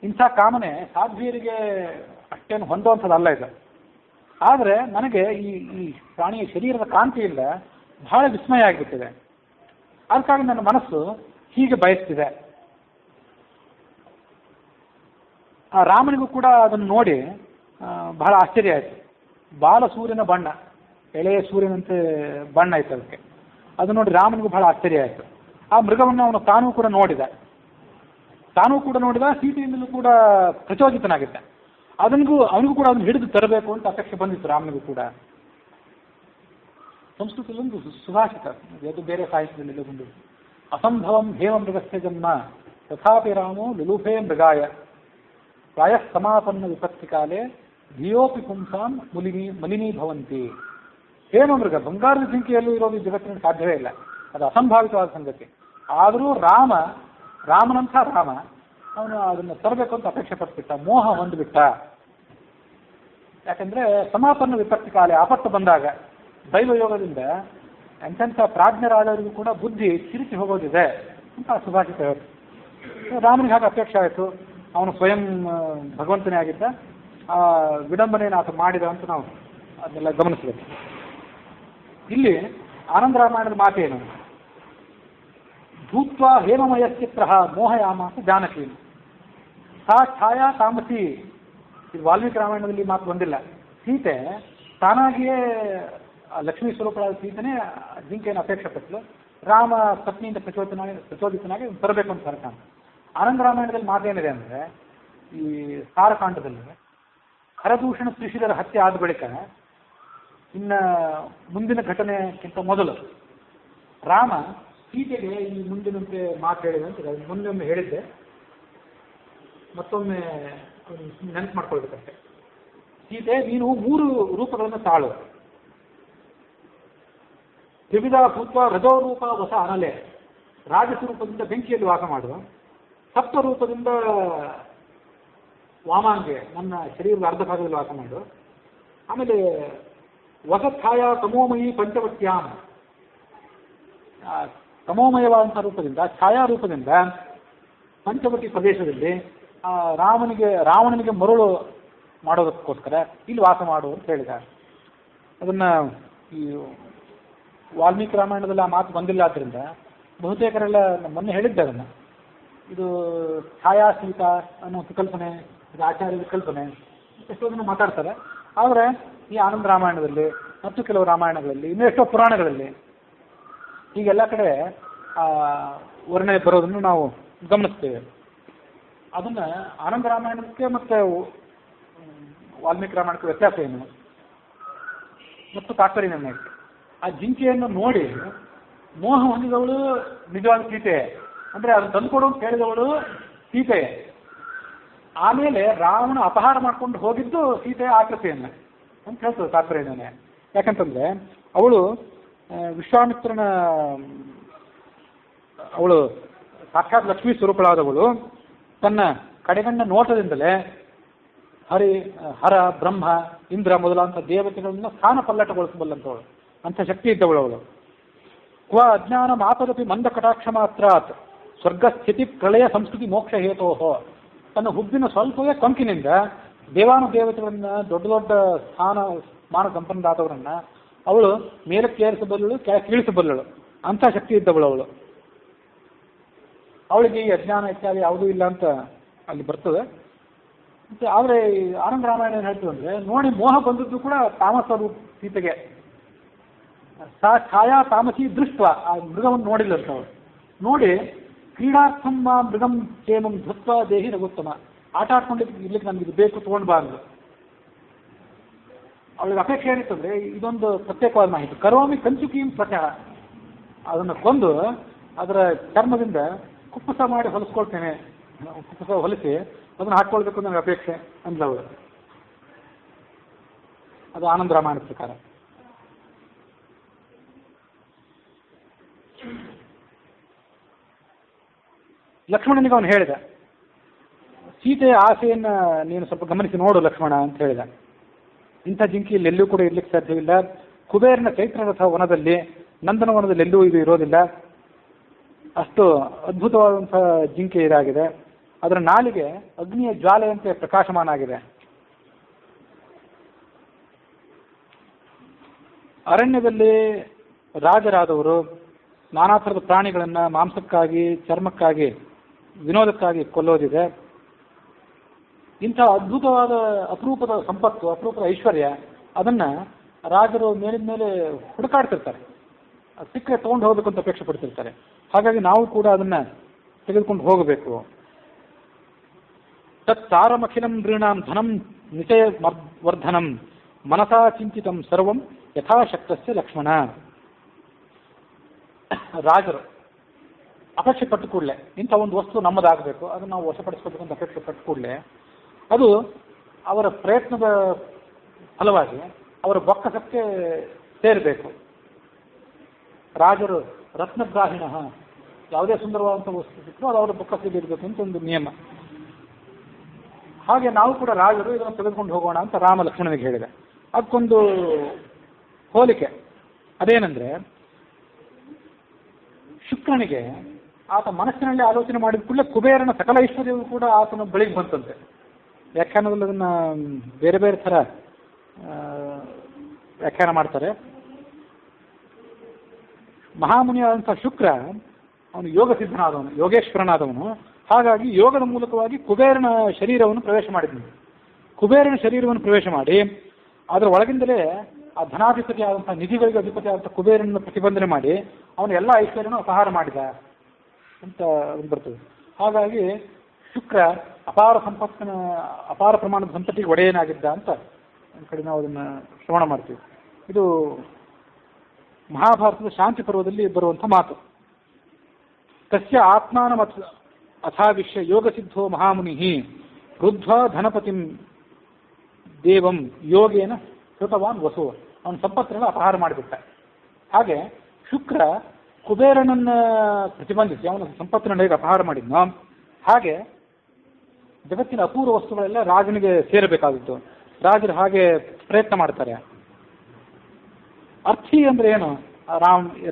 ಇಂಥ ಕಾಮನೆ ಸಾಧ್ವಿಯರಿಗೆ ಅಷ್ಟೇನು ಹೊಂದುವಂಥದ್ದಲ್ಲ ಇದು. ಆದರೆ ನನಗೆ ಈ ಪ್ರಾಣಿಯ ಶರೀರದ ಕಾಂತಿಯಿಂದ ಬಹಳ ವಿಸ್ಮಯ ಆಗಿಬಿಟ್ಟಿದೆ. ಅದಕ್ಕಾಗಿ ನನ್ನ ಮನಸ್ಸು ಹೀಗೆ ಬಯಸ್ತಿದೆ. ಆ ರಾಮನಿಗೂ ಕೂಡ ಅದನ್ನು ನೋಡಿ ಬಹಳ ಆಶ್ಚರ್ಯ ಆಯಿತು. ಬಾಲ ಸೂರ್ಯನ ಬಣ್ಣ, ಎಳೆಯ ಸೂರ್ಯನಂತೆ ಬಣ್ಣ ಇತ್ತು ಅದಕ್ಕೆ. ಅದು ನೋಡಿ ರಾಮನಿಗೂ ಬಹಳ ಆಶ್ಚರ್ಯ ಆಯಿತು. ಆ ಮೃಗವನ್ನು ಅವನು ತಾನೂ ಕೂಡ ನೋಡಿದ, ಸೀತೆಯಿಂದಲೂ ಕೂಡ ಪ್ರಚೋದಿತನಾಗಿದ್ದ. ಅವನಿಗೂ ಕೂಡ ಅದನ್ನು ಹಿಡಿದು ತರಬೇಕು ಅಂತ ಅಪೇಕ್ಷೆ ಬಂದಿತ್ತು ರಾಮನಿಗೂ ಕೂಡ. ಸಂಸ್ಕೃತದಲ್ಲಿ ಒಂದು ಸುಭಾಷಿತ, ಅದು ಬೇರೆ ಸಾಹಿತ್ಯದಲ್ಲಿ ಬಂದು, ಅಸಂಭವಂ ಹೇಮ ಮೃಗಸ್ಯ ಜನ್ಮ ತಥಾಪಿ ರಾಮೋ ಲುಲುಭೇ ಮೃಗಾಯ ಪ್ರಾಯಃ ಸಮಾಪನ್ನ ವಿಪತ್ತಿ ಕಾಲೇ ಧಿಯೋಪಿ ಪುಂಸಾಂ ಮಲಿನೀ ಭವಂತಿ. ಹೇಮ ಮೃಗ, ಬಂಗಾರದ ಜಿಂಕೆಯಲ್ಲೂ ಇರೋದು ಈ ಜಗತ್ತಿನಲ್ಲಿ ಸಾಧ್ಯವೇ ಇಲ್ಲ, ಅದು ಅಸಂಭಾವಿತವಾದ ಸಂಗತಿ. ಆದರೂ ರಾಮನಂಥ ರಾಮ ಅವನು ಅದನ್ನು ತರಬೇಕು ಅಂತ ಅಪೇಕ್ಷೆ ಪಟ್ಬಿಟ್ಟ, ಮೋಹ ಹೊಂದ್ಬಿಟ್ಟ. ಯಾಕಂದ್ರೆ ಸಮಾಪನ್ನ ವಿಪತ್ತಿ ಕಾಲ, ಆಪತ್ತು ಬಂದಾಗ ದೈವಯೋಗದಿಂದ ಎಂತೆಂಥ ಪ್ರಾಜ್ಞರಾದವರಿಗೂ ಕೂಡ ಬುದ್ಧಿ ಚಿರಿಸಿ ಹೋಗೋದಿದೆ ಅಂತ ಸುಭಾಷಿತ ಹೇಳಿ. ರಾಮನಿಗೆ ಹಾಗೆ ಅಪೇಕ್ಷೆ ಆಯಿತು. ಅವನು ಸ್ವಯಂ ಭಗವಂತನೇ ಆಗಿದ್ದ. ಆ ವಿಡಂಬನೆಯನ್ನು ಆತ ಮಾಡಿದ ಅಂತ ನಾವು ಅದನ್ನೆಲ್ಲ ಗಮನಿಸಬೇಕು. ಇಲ್ಲಿ ಆನಂದ ರಾಮಾಯಣದ ಮಾತೇನು? ಭೂತ್ವ ಹೇಮಮಯ ಚಿತ್ರ ಮೋಹಯಾಮಾಸ ಜಾನಕಿ ಸಾ ಛಾಯಾ ತಾಮಸಿ. ಇದು ವಾಲ್ಮೀಕಿ ರಾಮಾಯಣದಲ್ಲಿ ಮಾತು ಬಂದಿಲ್ಲ. ಸೀತೆ ತಾನಾಗಿಯೇ ಲಕ್ಷ್ಮೀ ಸ್ವರೂಪರಾದ ಸೀತೆನೇ ಜಿಂಕೆಯನ್ನು ಅಪೇಕ್ಷೆ ಪಟ್ಟಲು. ರಾಮ ಪತ್ನಿಯಿಂದ ಪ್ರಚೋದಿತನಾಗಿ ತರಬೇಕು ಅಂತ ಸರ್ಕಾಂತ. ಆನಂದ ರಾಮಾಯಣದಲ್ಲಿ ಮಾತೇನಿದೆ ಅಂದರೆ, ಈ ಸಾರಕಾಂಡದಲ್ಲಿ ಖರದೂಷಣ ತ್ರಿಶಿರರ ಹತ್ಯೆ ಆದ ಬಳಿಕ ಇನ್ನು ಮುಂದಿನ ಘಟನೆಗಿಂತ ಮೊದಲು ರಾಮ ಸೀತೆಗೆ ಈ ಮುಂದಿನಂತೆ ಮಾತು ಹೇಳಿದೆ ಅಂತ ಮುಂದೊಮ್ಮೆ ಹೇಳಿದ್ದೆ, ಮತ್ತೊಮ್ಮೆ ನೆನಪು ಮಾಡ್ಕೊಳ್ಬೇಕಂತೆ. ಸೀತೆ, ನೀನು 3 ರೂಪಗಳನ್ನು ತಾಳು. ತ್ರಿವಿಧ ಭೂತ್ವ ರಜೋ ರೂಪ ಹೊಸ ಅನಲೆ, ರಾಜಸ್ವರೂಪದಿಂದ ಬೆಂಕಿಯಲ್ಲಿ ವಾಸ ಮಾಡುವ, ಸಪ್ತರೂಪದಿಂದ ವಾಮಾಂಗೆ ನನ್ನ ಶರೀರದ ಅರ್ಧ ಭಾಗದಲ್ಲಿ ವಾಸ ಮಾಡು. ಆಮೇಲೆ ವಸತ್ಛಾಯ ತಮೋಮಯಿ ಪಂಚವಟ್ಯಾಂ, ತಮೋಮಯವಾದಂಥ ರೂಪದಿಂದ, ಛಾಯಾ ರೂಪದಿಂದ ಪಂಚವಟಿ ಪ್ರದೇಶದಲ್ಲಿ ರಾವಣನಿಗೆ ಮರುಳು ಮಾಡೋದಕ್ಕೋಸ್ಕರ ಇಲ್ಲಿ ವಾಸ ಮಾಡು ಅಂತ ಹೇಳಿದ. ಅದನ್ನ ಈ ವಾಲ್ಮೀಕಿ ರಾಮಾಯಣದಲ್ಲಿ ಆ ಮಾತು ಬಂದಿಲ್ಲ ಆದ್ದರಿಂದ ಬಹುತೇಕರೆಲ್ಲ ಮೊನ್ನೆ ಹೇಳಿದ್ದೆ ಅದನ್ನು. ಇದು ಛಾಯಾ ಸೀತಾ ಅನ್ನೋ ವಿಕಲ್ಪನೆ, ಇದು ಆಚಾರ್ಯ ವಿಕಲ್ಪನೆ, ಎಷ್ಟೋ ಜನ ಮಾತಾಡ್ತಾರೆ. ಆದರೆ ಈ ಆನಂದ ರಾಮಾಯಣದಲ್ಲಿ ಮತ್ತು ಕೆಲವು ರಾಮಾಯಣಗಳಲ್ಲಿ, ಇನ್ನೂ ಎಷ್ಟೋ ಪುರಾಣಗಳಲ್ಲಿ ಹೀಗೆಲ್ಲ ಕಡೆ ವರ್ಣನೆ ಬರೋದನ್ನು ನಾವು ಗಮನಿಸ್ತೇವೆ. ಅದನ್ನು ಆನಂದ ರಾಮಾಯಣಕ್ಕೆ ಮತ್ತು ವಾಲ್ಮೀಕಿ ರಾಮಾಯಣಕ್ಕೆ ವ್ಯತ್ಯಾಸ ಏನು ಮತ್ತು ತಾತ್ಪರ್ಯ ಆ ಜಿಂಕೆಯನ್ನು ನೋಡಿ ಮೋಹ ಹೊಂದಿದವಳು ನಿಜವಾದ ಸೀತೆ, ಅಂದರೆ ಅದು ತಂದುಕೊಡು ಅಂತ ಹೇಳಿದವಳು ಸೀತೆ. ಆಮೇಲೆ ರಾವಣ ಅಪಹಾರ ಮಾಡ್ಕೊಂಡು ಹೋಗಿದ್ದು ಸೀತೆಯ ಆಕೃತಿಯನ್ನು ಅಂತ ಹೇಳ್ತದೆ ತಾತ್ಪರ್ಯನೇ. ಯಾಕಂತಂದ್ರೆ ಅವಳು ವಿಶ್ವಾಮಿತ್ರನ, ಅವಳು ಸಾಕ್ಷಾತ್ ಲಕ್ಷ್ಮೀ ಸ್ವರೂಪಳಾದವಳು ತನ್ನ ಕಡೆಗಣ್ಣ ನೋಟದಿಂದಲೇ ಹರ, ಬ್ರಹ್ಮ, ಇಂದ್ರ ಮೊದಲಾದಂಥ ದೇವತೆಗಳನ್ನ ಸ್ಥಾನ ಪಲ್ಲಟಗೊಳಿಸಬಲ್ಲಂಥವಳು, ಅಂಥ ಶಕ್ತಿ ಇದ್ದವಳು ಅವಳು. ಕ್ವ ಅಜ್ಞಾನ ಮಾಪದಪಿ ಮಂದ ಕಟಾಕ್ಷ ಮಾತ್ರಾತ್ ಸ್ವರ್ಗ ಸ್ಥಿತಿ ಪ್ರಳಯ ಸಂಸ್ಕೃತಿ ಮೋಕ್ಷ ಹೇತೋಹೋ. ತನ್ನ ಹುಬ್ಬಿನ ಸ್ವಲ್ಪವೇ ಕೊಂಕಿನಿಂದ ದೇವಾನುದೇವತೆಗಳನ್ನ, ದೊಡ್ಡ ದೊಡ್ಡ ಸ್ಥಾನ ಮಾನ ಸಂಪನ್ನದಾದವರನ್ನ ಅವಳು ಮೇಲಕ್ಕೆ ಏರಿಸಬಲ್ಲಳು, ಕೀಳಿಸಬಲ್ಲಳು, ಅಂಥ ಶಕ್ತಿ ಇದ್ದವಳು ಅವಳು. ಅವಳಿಗೆ ಈ ಅಜ್ಞಾನ ಇತ್ಯಾದಿ ಯಾವುದೂ ಇಲ್ಲ ಅಂತ ಅಲ್ಲಿ ಬರ್ತದೆ. ಮತ್ತು ಆದರೆ ಆನಂದ ರಾಮಾಯಣ ಏನು ಹೇಳ್ತೀವಿ ಅಂದರೆ, ನೋಡಿ ಮೋಹ ಬಂದದ್ದು ಕೂಡ ತಾಮಸ ಸೀತೆಗೆ. ಸಾ ಛಾಯಾ ತಾಮಸಿ ದೃಷ್ಟ, ಆ ಮೃಗವನ್ನು ನೋಡಿಲ್ಲ ಅಂತ ಅವಳು. ನೋಡಿ ಕ್ರೀಡಾರ್ಥಂ ಮೃಗಂ ಕ್ಷೇಮಂ ಧೃತ್ವ ದೇಹಿ ರಘುತ್ತಮ, ಆಟ ಆಡ್ಕೊಂಡಿದ್ದು ಇರ್ಲಿಕ್ಕೆ ನಮ್ಗೆ ಇದು ಬೇಕು, ತೊಗೊಂಡು ಬಾ ಅಂದ್ರು. ಅವಳಿಗೆ ಅಪೇಕ್ಷೆ ಏನಿತ್ತಂದ್ರೆ ಇದೊಂದು ಪ್ರತ್ಯೇಕವಾದ ಮಾಹಿತಿ. ಕರೋಮಿ ಕಂಚುಕೀಂ ಪ್ರಚಾರ, ಅದನ್ನು ಕೊಂದು ಅದರ ಚರ್ಮದಿಂದ ಕುಪ್ಪಸ ಮಾಡಿ ಹೊಲಿಸ್ಕೊಳ್ತೇನೆ, ಕುಪ್ಪಸ ಹೊಲಿಸಿ ಅದನ್ನು ಹಾಕ್ಕೊಳ್ಬೇಕು ನನಗೆ ಅಪೇಕ್ಷೆ ಅಂದ್ಲವಳು. ಅದು ಆನಂದ ರಾಮಾಯಣದ ಪ್ರಕಾರ. ಲಕ್ಷ್ಮಣನಿಗೆ ಅವನು ಹೇಳಿದ, ಸೀತೆಯ ಆಸೆಯನ್ನು ನೀನು ಸ್ವಲ್ಪ ಗಮನಿಸಿ ನೋಡು ಲಕ್ಷ್ಮಣ ಅಂತ ಹೇಳಿದ. ಇಂಥ ಜಿಂಕಿ ಎಲ್ಲೂ ಕೂಡ ಇರ್ಲಿಕ್ಕೆ ಸಾಧ್ಯವಿಲ್ಲ. ಕುಬೇರನ ಚೈತ್ರರಥ ವನದಲ್ಲಿ, ನಂದನವನದಲ್ಲಿ ಎಲ್ಲೂ ಇದು ಇರೋದಿಲ್ಲ. ಅಷ್ಟು ಅದ್ಭುತವಾದಂಥ ಜಿಂಕೆ ಇದಾಗಿದೆ. ಅದರ ನಾಲಿಗೆ ಅಗ್ನಿಯ ಜ್ವಾಲೆಯಂತೆ ಪ್ರಕಾಶಮಾನ ಆಗಿದೆ. ಅರಣ್ಯದಲ್ಲಿ ರಾಜರಾದವರು ನಾನಾ ಥರದ ಪ್ರಾಣಿಗಳನ್ನು ಮಾಂಸಕ್ಕಾಗಿ, ಚರ್ಮಕ್ಕಾಗಿ, ವಿನೋದಕ್ಕಾಗಿ ಕೊಲ್ಲೋದಿದೆ. ಇಂಥ ಅದ್ಭುತವಾದ ಅಪರೂಪದ ಸಂಪತ್ತು, ಅಪರೂಪದ ಐಶ್ವರ್ಯ, ಅದನ್ನು ರಾಜರು ಮೇಲಿದ ಮೇಲೆ ಹುಡುಕಾಡ್ತಿರ್ತಾರೆ. ಸಿಕ್ಕರೆ ತೊಗೊಂಡು ಹೋಗ್ಬೇಕು ಅಂತ ಅಪೇಕ್ಷೆ ಪಡ್ತಿರ್ತಾರೆ. ಹಾಗಾಗಿ ನಾವು ಕೂಡ ಅದನ್ನು ತೆಗೆದುಕೊಂಡು ಹೋಗಬೇಕು. ತತ್ತಾರಮಖಿಲಂ ನೃಣಾಂ ಧನಂ ನಿಚಯ ವರ್ಧನಂ ಮನಸಾ ಚಿಂತಿತಂ ಸರ್ವಂ ಯಥಾಶಕ್ತಸ್ಯ ಲಕ್ಷ್ಮಣ. ರಾಜರು ಅಪೇಕ್ಷೆ ಪಟ್ಟು ಕೂಡಲೇ ಇಂಥ ಒಂದು ವಸ್ತು ನಮ್ಮದಾಗಬೇಕು, ಅದನ್ನು ನಾವು ವಶಪಡಿಸ್ಕೋಬೇಕು ಅಂತ ಅಪೇಕ್ಷೆ ಪಟ್ಟು ಕೂಡಲೇ ಅದು ಅವರ ಪ್ರಯತ್ನದ ಫಲವಾಗಿ ಅವರ ಬೊಕ್ಕಸಕ್ಕೆ ಸೇರಬೇಕು. ರಾಜರು ರತ್ನಗ್ರಾಹಿಣ, ಯಾವುದೇ ಸುಂದರವಾದಂಥ ವಸ್ತು ಸಿಕ್ಕರೂ ಅದು ಅವರ ಬೊಕ್ಕಸಿಗೆ ಇರಬೇಕು ಅಂತ ಒಂದು ನಿಯಮ. ಹಾಗೆ ನಾವು ಕೂಡ ರಾಜರು ಇದನ್ನು ತೆಗೆದುಕೊಂಡು ಹೋಗೋಣ ಅಂತ ರಾಮ ಲಕ್ಷ್ಮಣನಿಗೆ ಹೇಳಿದೆ. ಅದಕ್ಕೊಂದು ಹೋಲಿಕೆ ಅದೇನೆಂದರೆ, ಶುಕ್ರನಿಗೆ ಆತ ಮನಸ್ಸಿನಲ್ಲಿ ಆಲೋಚನೆ ಮಾಡಿದ ಕೂಡಲೇ ಕುಬೇರನ ಸಕಲ ಐಶ್ವರ್ಯವೂ ಕೂಡ ಆತನ ಬಳಿಗೆ ಬಂತಂತೆ. ವ್ಯಾಖ್ಯಾನದಲ್ಲಿ ಅದನ್ನು ಬೇರೆ ಬೇರೆ ಥರ ವ್ಯಾಖ್ಯಾನ ಮಾಡ್ತಾರೆ. ಮಹಾಮುನಿಯಾದಂಥ ಶುಕ್ರ ಅವನು ಯೋಗ ಸಿದ್ಧನಾದವನು, ಯೋಗೇಶ್ವರನಾದವನು. ಹಾಗಾಗಿ ಯೋಗದ ಮೂಲಕವಾಗಿ ಕುಬೇರನ ಶರೀರವನ್ನು ಪ್ರವೇಶ ಮಾಡಿದನು. ಕುಬೇರನ ಶರೀರವನ್ನು ಪ್ರವೇಶ ಮಾಡಿ ಅದರ ಒಳಗಿಂದಲೇ ಆ ಧನಾಧಿಪತಿ ಆದಂಥ, ನಿಧಿಗಳಿಗೆ ಅಧಿಪತಿ ಆದಂಥ ಕುಬೇರನನ್ನು ಪ್ರತಿಬಂಧನೆ ಮಾಡಿ ಅವನ ಎಲ್ಲ ಐಶ್ವರ್ಯನ ಅಪಹಾರ ಮಾಡಿದ ಅಂತ ಬರ್ತದೆ. ಹಾಗಾಗಿ ಶುಕ್ರ ಅಪಾರ ಸಂಪತ್ತಿನ, ಅಪಾರ ಪ್ರಮಾಣದ ಸಂಪತ್ತಿಗೆ ಒಡೆಯನಾಗಿದ್ದ ಅಂತ ಒಂದು ಕಡೆ ನಾವು ಅದನ್ನು ಶ್ರವಣ ಮಾಡ್ತೀವಿ. ಇದು ಮಹಾಭಾರತದ ಶಾಂತಿ ಪರ್ವದಲ್ಲಿ ಬರುವಂಥ ಮಾತು. ತಸ್ಯ ಆತ್ಮಾನಂ ಅಥಾವಿಶ್ಯ ಯೋಗಸಿದ್ಧೋ ಮಹಾಮುನಿ ರುದ್ಧ್ವಾ ಧನಪತಿಂ ದೇವಂ ಯೋಗೇನ ಕೃತವಾನ್ ವಸು. ಅವನ ಸಂಪತ್ತನ್ನೆಲ್ಲ ಅಪಹಾರ ಮಾಡಿಬಿಟ್ಟ. ಹಾಗೆ ಶುಕ್ರ ಕುಬೇರನನ್ನು ಪ್ರತಿಬಂಧಿಸಿ ಅವನ ಸಂಪತ್ತಿನ ಹೇಗೆ ಅಪಹಾರ ಮಾಡಿದ್ನೋ ಹಾಗೆ ಜಗತ್ತಿನ ಅಪೂರ್ವ ವಸ್ತುಗಳೆಲ್ಲ ರಾಜನಿಗೆ ಸೇರಬೇಕಾಗಿತ್ತು. ರಾಜರು ಹಾಗೆ ಪ್ರಯತ್ನ ಮಾಡ್ತಾರೆ. ಅರ್ಥಿ ಅಂದ್ರೆ ಏನು?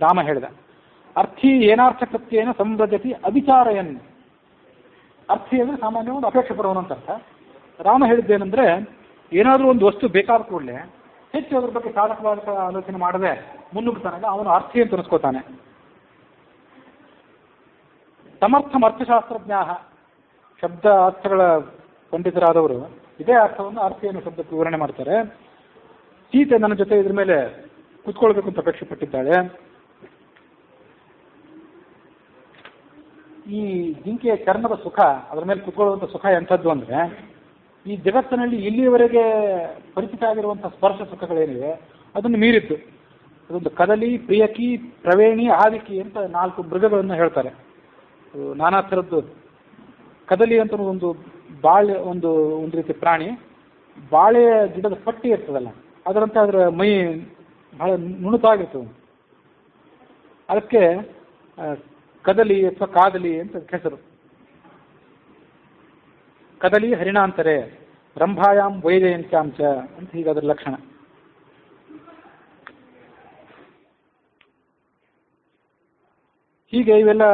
ರಾಮ ಹೇಳಿದ, ಅರ್ಥಿ ಏನಾರ್ಥ ಕೃತ್ಯೇನ ಸಂವ್ರಜತಿ ಅವಿಚಾರಯನ್. ಅರ್ಥಿ ಅಂದ್ರೆ ಸಾಮಾನ್ಯ ಒಂದು ಅಪೇಕ್ಷೆ ಪಡುವನು ಅಂತ ಅರ್ಥ. ರಾಮ ಹೇಳಿದ್ದೇನೆಂದ್ರೆ, ಏನಾದರೂ ಒಂದು ವಸ್ತು ಬೇಕಾದ ಕೂಡಲೇ ಹೆಚ್ಚು ಅದ್ರ ಬಗ್ಗೆ ಸಾಧಕವಾದ ಆಲೋಚನೆ ಮಾಡದೆ ಮುನ್ನುಗ್ತಾನಲ್ಲ, ಅವನು ಅರ್ಥಿ ಅಂತ ಅನಿಸ್ಕೋತಾನೆ. ಸಮರ್ಥಂ ಅರ್ಥಶಾಸ್ತ್ರಜ್ಞ, ಶಬ್ದ ಅರ್ಥಗಳ ಪಂಡಿತರಾದವರು ಇದೇ ಅರ್ಥವನ್ನು ಅರ್ಥಿಯನ್ನು ಶಬ್ದಕ್ಕೆ ವಿವರಣೆ ಮಾಡ್ತಾರೆ. ಸೀತೆ ನನ್ನ ಜೊತೆ ಇದ್ರ ಮೇಲೆ ಕುತ್ಕೊಳ್ಬೇಕು ಅಂತ ಅಪೇಕ್ಷೆ ಪಟ್ಟಿದ್ದಾಳೆ. ಈ ಜಿಂಕೆಯ ಚರ್ಮದ ಸುಖ, ಅದರ ಮೇಲೆ ಕುತ್ಕೊಳ್ಳುವಂಥ ಸುಖ ಎಂಥದ್ದು ಅಂದರೆ, ಈ ಜಗತ್ತಿನಲ್ಲಿ ಇಲ್ಲಿಯವರೆಗೆ ಪರಿಚಿತ ಆಗಿರುವಂಥ ಸ್ಪರ್ಶ ಸುಖಗಳೇನಿವೆ ಅದನ್ನು ಮೀರಿದ್ದು. ಅದೊಂದು ಕದಲಿ, ಪ್ರಿಯಕಿ, ಪ್ರವೇಣಿ, ಆದಿಕಿ ಅಂತ 4 ಮೃಗಗಳನ್ನು ಹೇಳ್ತಾರೆ. ನಾನಾ ಥರದ್ದು. ಕದಲಿ ಅಂತ ಒಂದು ಬಾಳೆ, ಒಂದು ರೀತಿ ಪ್ರಾಣಿ, ಬಾಳೆ ಗಿಡದ ಪಟ್ಟಿ ಇರ್ತದಲ್ಲ ಅದರಂತೆ ಅದರ ಮೈ ಬಹಳ ನುಣುತಾಗಿರ್ತದೆ. ಅದಕ್ಕೆ ಕದಲಿ ಅಥವಾ ಕಾದಲಿ ಅಂತ ಹೆಸರು. ಕದಲಿ ಹರಿಣಾಂತರೆ ರಂಭಾಯಾಮ್ ವೈಜಯಂತ್ಯಾಂಚ ಅಂತ ಹೀಗೆ ಅದರ ಲಕ್ಷಣ. ಹೀಗೆ ಇವೆಲ್ಲ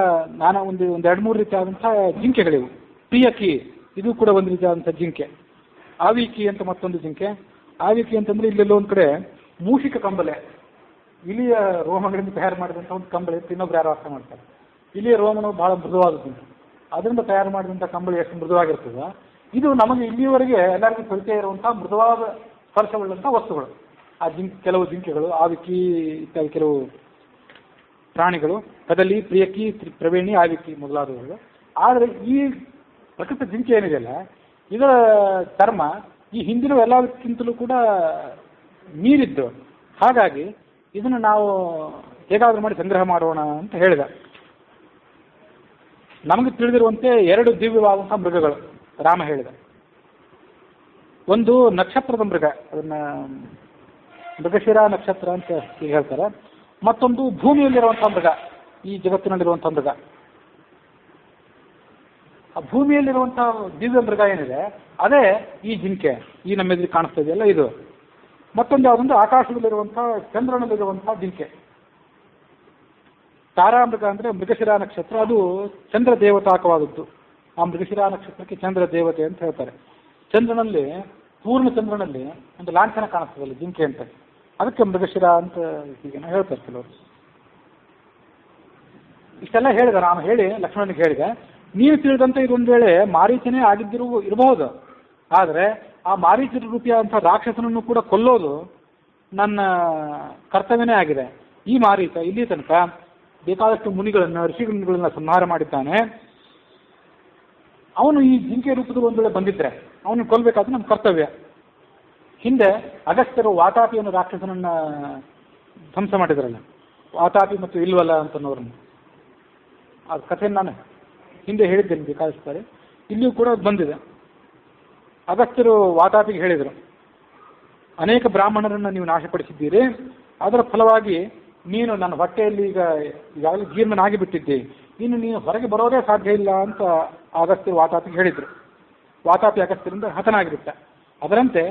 ನಾನಾ ಒಂದು 2-3 ರೀತಿಯಾದಂಥ ಜಿಂಕೆಗಳಿವು. ಪ್ರಿಯಕಿ ಇದು ಕೂಡ ಒಂದು ರೀತಿಯಾದಂಥ ಜಿಂಕೆ. ಆವಿಕಿ ಅಂತ ಮತ್ತೊಂದು ಜಿಂಕೆ. ಆವಿಕಿ ಅಂತಂದ್ರೆ ಇಲ್ಲೆಲ್ಲೋ ಒಂದು ಕಡೆ ಮೂಷಿಕ ಕಂಬಲೆ, ಇಲಿಯ ರೋಮಗಳಿಂದ ತಯಾರು ಮಾಡಿದಂಥ ಒಂದು ಕಂಬಳಿ ಇನ್ನೊಬ್ರು ಯಾರು ಅರ್ಥ ಮಾಡ್ತಾರೆ. ಇಲಿಯ ರೋಮನು ಬಹಳ ಮೃದುವಾದದ್ದು, ಅದರಿಂದ ತಯಾರು ಮಾಡಿದಂಥ ಕಂಬಳಿ ಎಷ್ಟು ಮೃದುವಾಗಿರ್ತದ. ಇದು ನಮಗೆ ಇಲ್ಲಿಯವರೆಗೆ ಎಲ್ಲರಿಗೂ ಪರಿಚಯ ಇರುವಂಥ ಮೃದುವಾದ ಸ್ಪರ್ಶವುಳ್ಳಂಥ ವಸ್ತುಗಳು. ಆ ಕೆಲವು ಜಿಂಕೆಗಳು, ಆವಿಕಿ ಇತ್ಯಾದಿ ಕೆಲವು ಪ್ರಾಣಿಗಳು, ಕದಲಿ, ಪ್ರಿಯಕಿ, ಪ್ರವೇಣಿ, ಆವಿಕಿ ಮೊದಲಾದವುಗಳು. ಆದರೆ ಈ ಪ್ರಕೃತ ಜಿಂಕೆ ಏನಿದೆಯಲ್ಲ, ಇದರ ಚರ್ಮ ಈ ಹಿಂದಿನ ಎಲ್ಲಕ್ಕಿಂತಲೂ ಕೂಡ ಮೀರಿದ್ದು. ಹಾಗಾಗಿ ಇದನ್ನು ನಾವು ಹೇಗಾದರೂ ಮಾಡಿ ಸಂಗ್ರಹ ಮಾಡೋಣ ಅಂತ ಹೇಳಿದ. ನಮಗೆ ತಿಳಿದಿರುವಂತೆ 2 ದಿವ್ಯವಾದಂತಹ ಮೃಗಗಳು ರಾಮ ಹೇಳಿದ. ಒಂದು ನಕ್ಷತ್ರದ ಮೃಗ, ಅದನ್ನ ಮೃಗಶಿರ ನಕ್ಷತ್ರ ಅಂತ ಈಗ ಹೇಳ್ತಾರೆ. ಮತ್ತೊಂದು ಭೂಮಿಯಲ್ಲಿರುವಂತಹ ಮೃಗ, ಈ ಜಗತ್ತಿನಲ್ಲಿರುವಂತಹ ಮೃಗ. ಆ ಭೂಮಿಯಲ್ಲಿರುವಂತಹ ದಿವ್ಯ ಮೃಗ ಏನಿದೆ ಅದೇ ಈ ಜಿಂಕೆ, ಈ ನಮ್ಮೆದುರು ಕಾಣಿಸ್ತಾ ಇದೆಯಲ್ಲ ಇದು. ಮತ್ತೊಂದು ಯಾವುದೊಂದು ಆಕಾಶದಲ್ಲಿರುವಂತಹ ಚಂದ್ರನಲ್ಲಿರುವಂತಹ ಜಿಂಕೆ. ತಾರಾಮೃಗ ಅಂದರೆ ಮೃಗಶಿರ ನಕ್ಷತ್ರ, ಅದು ಚಂದ್ರ ದೇವತಾಕವಾದದ್ದು. ಆ ಮೃಗಶಿರ ನಕ್ಷತ್ರಕ್ಕೆ ಚಂದ್ರ ದೇವತೆ ಅಂತ ಹೇಳ್ತಾರೆ. ಚಂದ್ರನಲ್ಲಿ, ಪೂರ್ಣ ಚಂದ್ರನಲ್ಲಿ ಒಂದು ಲಾಂಛನ ಕಾಣಿಸ್ತದಲ್ಲ ಜಿಂಕೆ ಅಂತ, ಅದಕ್ಕೆ ಮೃಗಶಿರ ಅಂತ ಹೀಗೆ ಹೇಳ್ತಾರೆ ಕೆಲವರು. ಇಷ್ಟೆಲ್ಲ ಹೇಳಿದ ರಾಮ. ಹೇಳಿ ಲಕ್ಷ್ಮಣನಿಗೆ ಹೇಳಿದೆ, ನೀನು ತಿಳಿದಂತೆ ಇದೊಂದು ವೇಳೆ ಮಾರೀಚನೇ ಇರಬಹುದು. ಆದರೆ ಆ ಮಾರೀಚರ ರೂಪಿಯಾದಂಥ ರಾಕ್ಷಸನನ್ನು ಕೂಡ ಕೊಲ್ಲೋದು ನನ್ನ ಕರ್ತವ್ಯನೇ ಆಗಿದೆ. ಈ ಮಾರೀಚ ಇಲ್ಲಿ ತನಕ ಬೇಕಾದಷ್ಟು ಮುನಿಗಳನ್ನು, ಋಷಿಗಳನ್ನ ಸಂಹಾರ ಮಾಡಿದ್ದಾನೆ. ಅವನು ಈ ಜಿಂಕೆ ರೂಪದಲ್ಲಿ ಒಂದು ವೇಳೆ ಬಂದಿದ್ರೆ ಅವನು ಕೊಲ್ಲಬೇಕಾದ್ರೆ ನಮ್ಮ ಕರ್ತವ್ಯ. ಹಿಂದೆ ಅಗಸ್ತ್ಯರು ವಾತಾಪಿ ಅನ್ನೋ ರಾಕ್ಷಸನನ್ನ ಧ್ವಂಸ ಮಾಡಿದ್ರಲ್ಲ, ವಾತಾಪಿ ಮತ್ತು ಇಲ್ವಲ್ಲ ಅಂತನೋರನ್ನು, ಆ ಕಥೆಯನ್ನು ನಾನು ಹಿಂದೆ ಹೇಳಿದ್ದೇನೆ ಬೇಕಾದಷ್ಟು. ಇಲ್ಲಿಯೂ ಕೂಡ ಬಂದಿದೆ. ಅಗಸ್ತ್ಯರು ವಾತಾಪಿಗೆ ಹೇಳಿದರು, ಅನೇಕ ಬ್ರಾಹ್ಮಣರನ್ನು ನೀವು ನಾಶಪಡಿಸಿದ್ದೀರಿ, ಅದರ ಫಲವಾಗಿ ನೀನು ನನ್ನ ಹೊಟ್ಟೆಯಲ್ಲಿ ಈಗಾಗಲೇ ಜೀರ್ಣನಾಗಿ ಬಿಟ್ಟಿದ್ದೆ, ಇನ್ನು ನೀನು ಹೊರಗೆ ಬರೋದೇ ಸಾಧ್ಯ ಇಲ್ಲ ಅಂತ ಅಗಸ್ತ್ಯರು ವಾತಾಪಿಗೆ ಹೇಳಿದರು. ವಾತಾಪಿ ಅಗಸ್ತ್ಯರಿಂದ ಹತನಾಗಿಬಿಟ್ಟ. ಅದರಂತೆ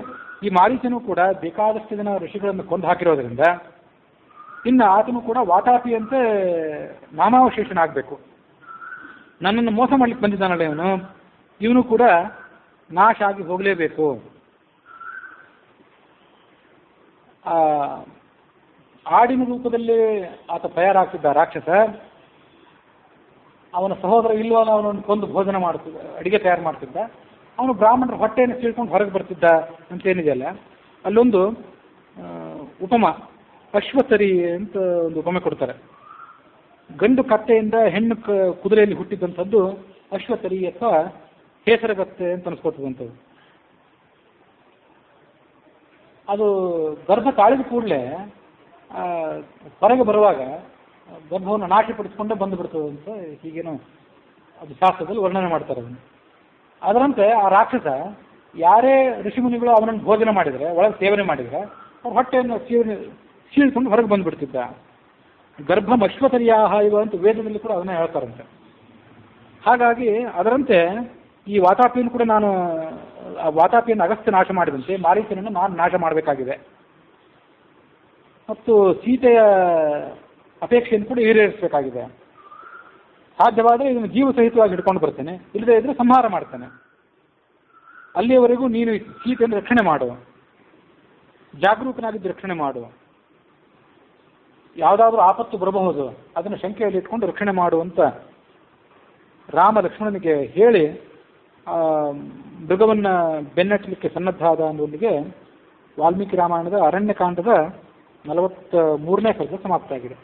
ಈ ಮಾರೀಚನು ಕೂಡ ಬೇಕಾದಷ್ಟು ಜನ ಋಷಿಗಳನ್ನು ಕೊಂದು ಹಾಕಿರೋದ್ರಿಂದ ಇನ್ನು ಆತನು ಕೂಡ ವಾತಾಪಿಯಂತೆ ನಾಮಾವಶೇಷನಾಗಬೇಕು. ನನ್ನನ್ನು ಮೋಸ ಮಾಡ್ಲಿಕ್ಕೆ ಬಂದಿದ್ದಾನಲ್ಲ ಇವನು ಕೂಡ ನಾಶ ಆಗಿ ಹೋಗಲೇಬೇಕು. ಆಡಿನ ರೂಪದಲ್ಲಿ ಆತ ತಯಾರಾಗ್ತಿದ್ದ ರಾಕ್ಷಸ. ಅವನ ಸಹೋದರ ಇಲ್ವನ ಅವನನ್ನು ಕೊಂದು ಭೋಜನ ಮಾಡ್ತಿದ್ದ, ಅಡಿಗೆ ತಯಾರು ಮಾಡ್ತಿದ್ದ. ಅವನು ಬ್ರಾಹ್ಮಣರ ಹೊಟ್ಟೆಯನ್ನು ಸೀಳ್ಕೊಂಡು ಹೊರಗೆ ಬರ್ತಿದ್ದ ಅಂತೇನಿದೆಯಲ್ಲ, ಅಲ್ಲೊಂದು ಉಪಮ, ಅಶ್ವತರಿ ಅಂತ ಒಂದು ಉಪಮೆ ಕೊಡ್ತಾರೆ. ಗಂಡು ಕತ್ತೆಯಿಂದ ಹೆಣ್ಣು ಕುದುರೆಯಲ್ಲಿ ಹುಟ್ಟಿದಂಥದ್ದು ಅಶ್ವತರಿ ಅಥವಾ ಹೇಸರಗತ್ತೆ ಅಂತ ಅನಿಸ್ಕೊತದಂಥದ್ದು. ಅದು ಗರ್ಭ ತಾಳಿದ ಕೂಡಲೇ ಹೊರಗೆ ಬರುವಾಗ ಗರ್ಭವನ್ನು ನಾಶಪಡಿಸಿಕೊಂಡೇ ಬಂದು ಬಿಡ್ತದೆ ಅಂತ ಹೀಗೇನೋ ಅದು ಶಾಸ್ತ್ರದಲ್ಲಿ ವರ್ಣನೆ ಮಾಡ್ತಾರೆ ಅದನ್ನು. ಅದರಂತೆ ಆ ರಾಕ್ಷಸ ಯಾರೇ ಋಷಿಮುನಿಗಳು ಅವನನ್ನು ಭೋಜನ ಮಾಡಿದರೆ, ಒಳಗೆ ಸೇವನೆ ಮಾಡಿದರೆ, ಅವ್ರ ಹೊಟ್ಟೆಯನ್ನು ಸೀಳ್ಕೊಂಡು ಹೊರಗೆ ಬಂದುಬಿಡ್ತಿದ್ದ. ಗರ್ಭಂ ಅಶ್ವತರ್ಯಾಹ ಇವ ಅಂತ ವೇದದಲ್ಲಿ ಕೂಡ ಅದನ್ನೇ ಹೇಳ್ತಾರಂತೆ. ಹಾಗಾಗಿ ಅದರಂತೆ ಈ ವಾತಾಪಿಯನ್ನು ಕೂಡ ನಾನು ಆ ವಾತಾಪಿಯನ್ನು ಅಗಸ್ತ್ಯ ನಾಶ ಮಾಡಿದಂತೆ ಮಾರೀಚನನ್ನು ನಾನು ನಾಶ ಮಾಡಬೇಕಾಗಿದೆ. ಮತ್ತು ಸೀತೆಯ ಅಪೇಕ್ಷೆಯನ್ನು ಕೂಡ ಈಡೇರಿಸಬೇಕಾಗಿದೆ. ಸಾಧ್ಯವಾದರೆ ಇದನ್ನು ಜೀವ ಸಹಿತವಾಗಿ ಹಿಡ್ಕೊಂಡು ಬರ್ತೇನೆ, ಇಲ್ಲದೇ ಇದ್ರೆ ಸಂಹಾರ ಮಾಡ್ತೇನೆ. ಅಲ್ಲಿಯವರೆಗೂ ನೀನು ಸೀತೆಯನ್ನು ರಕ್ಷಣೆ ಮಾಡು, ಜಾಗರೂಕನಾಗಿದ್ದು ರಕ್ಷಣೆ ಮಾಡು. ಯಾವುದಾದ್ರೂ ಆಪತ್ತು ಬರಬಹುದು, ಅದನ್ನು ಶಂಕೆಯಲ್ಲಿ ಇಟ್ಕೊಂಡು ರಕ್ಷಣೆ ಮಾಡುವಂತ ರಾಮ ಲಕ್ಷ್ಮಣನಿಗೆ ಹೇಳಿ ಮೃಗವನ್ನ ಬೆನ್ನಟ್ಟಲಿಕ್ಕೆ ಸನ್ನದ್ಧಾದ ಅನ್ನೋಲ್ಲಿಗೆ ವಾಲ್ಮೀಕಿ ರಾಮಾಯಣದ ಅರಣ್ಯಕಾಂಡದ 43ನೇ ಸರ್ಗ ಸಮಾಪ್ತ ಆಗಿದೆ.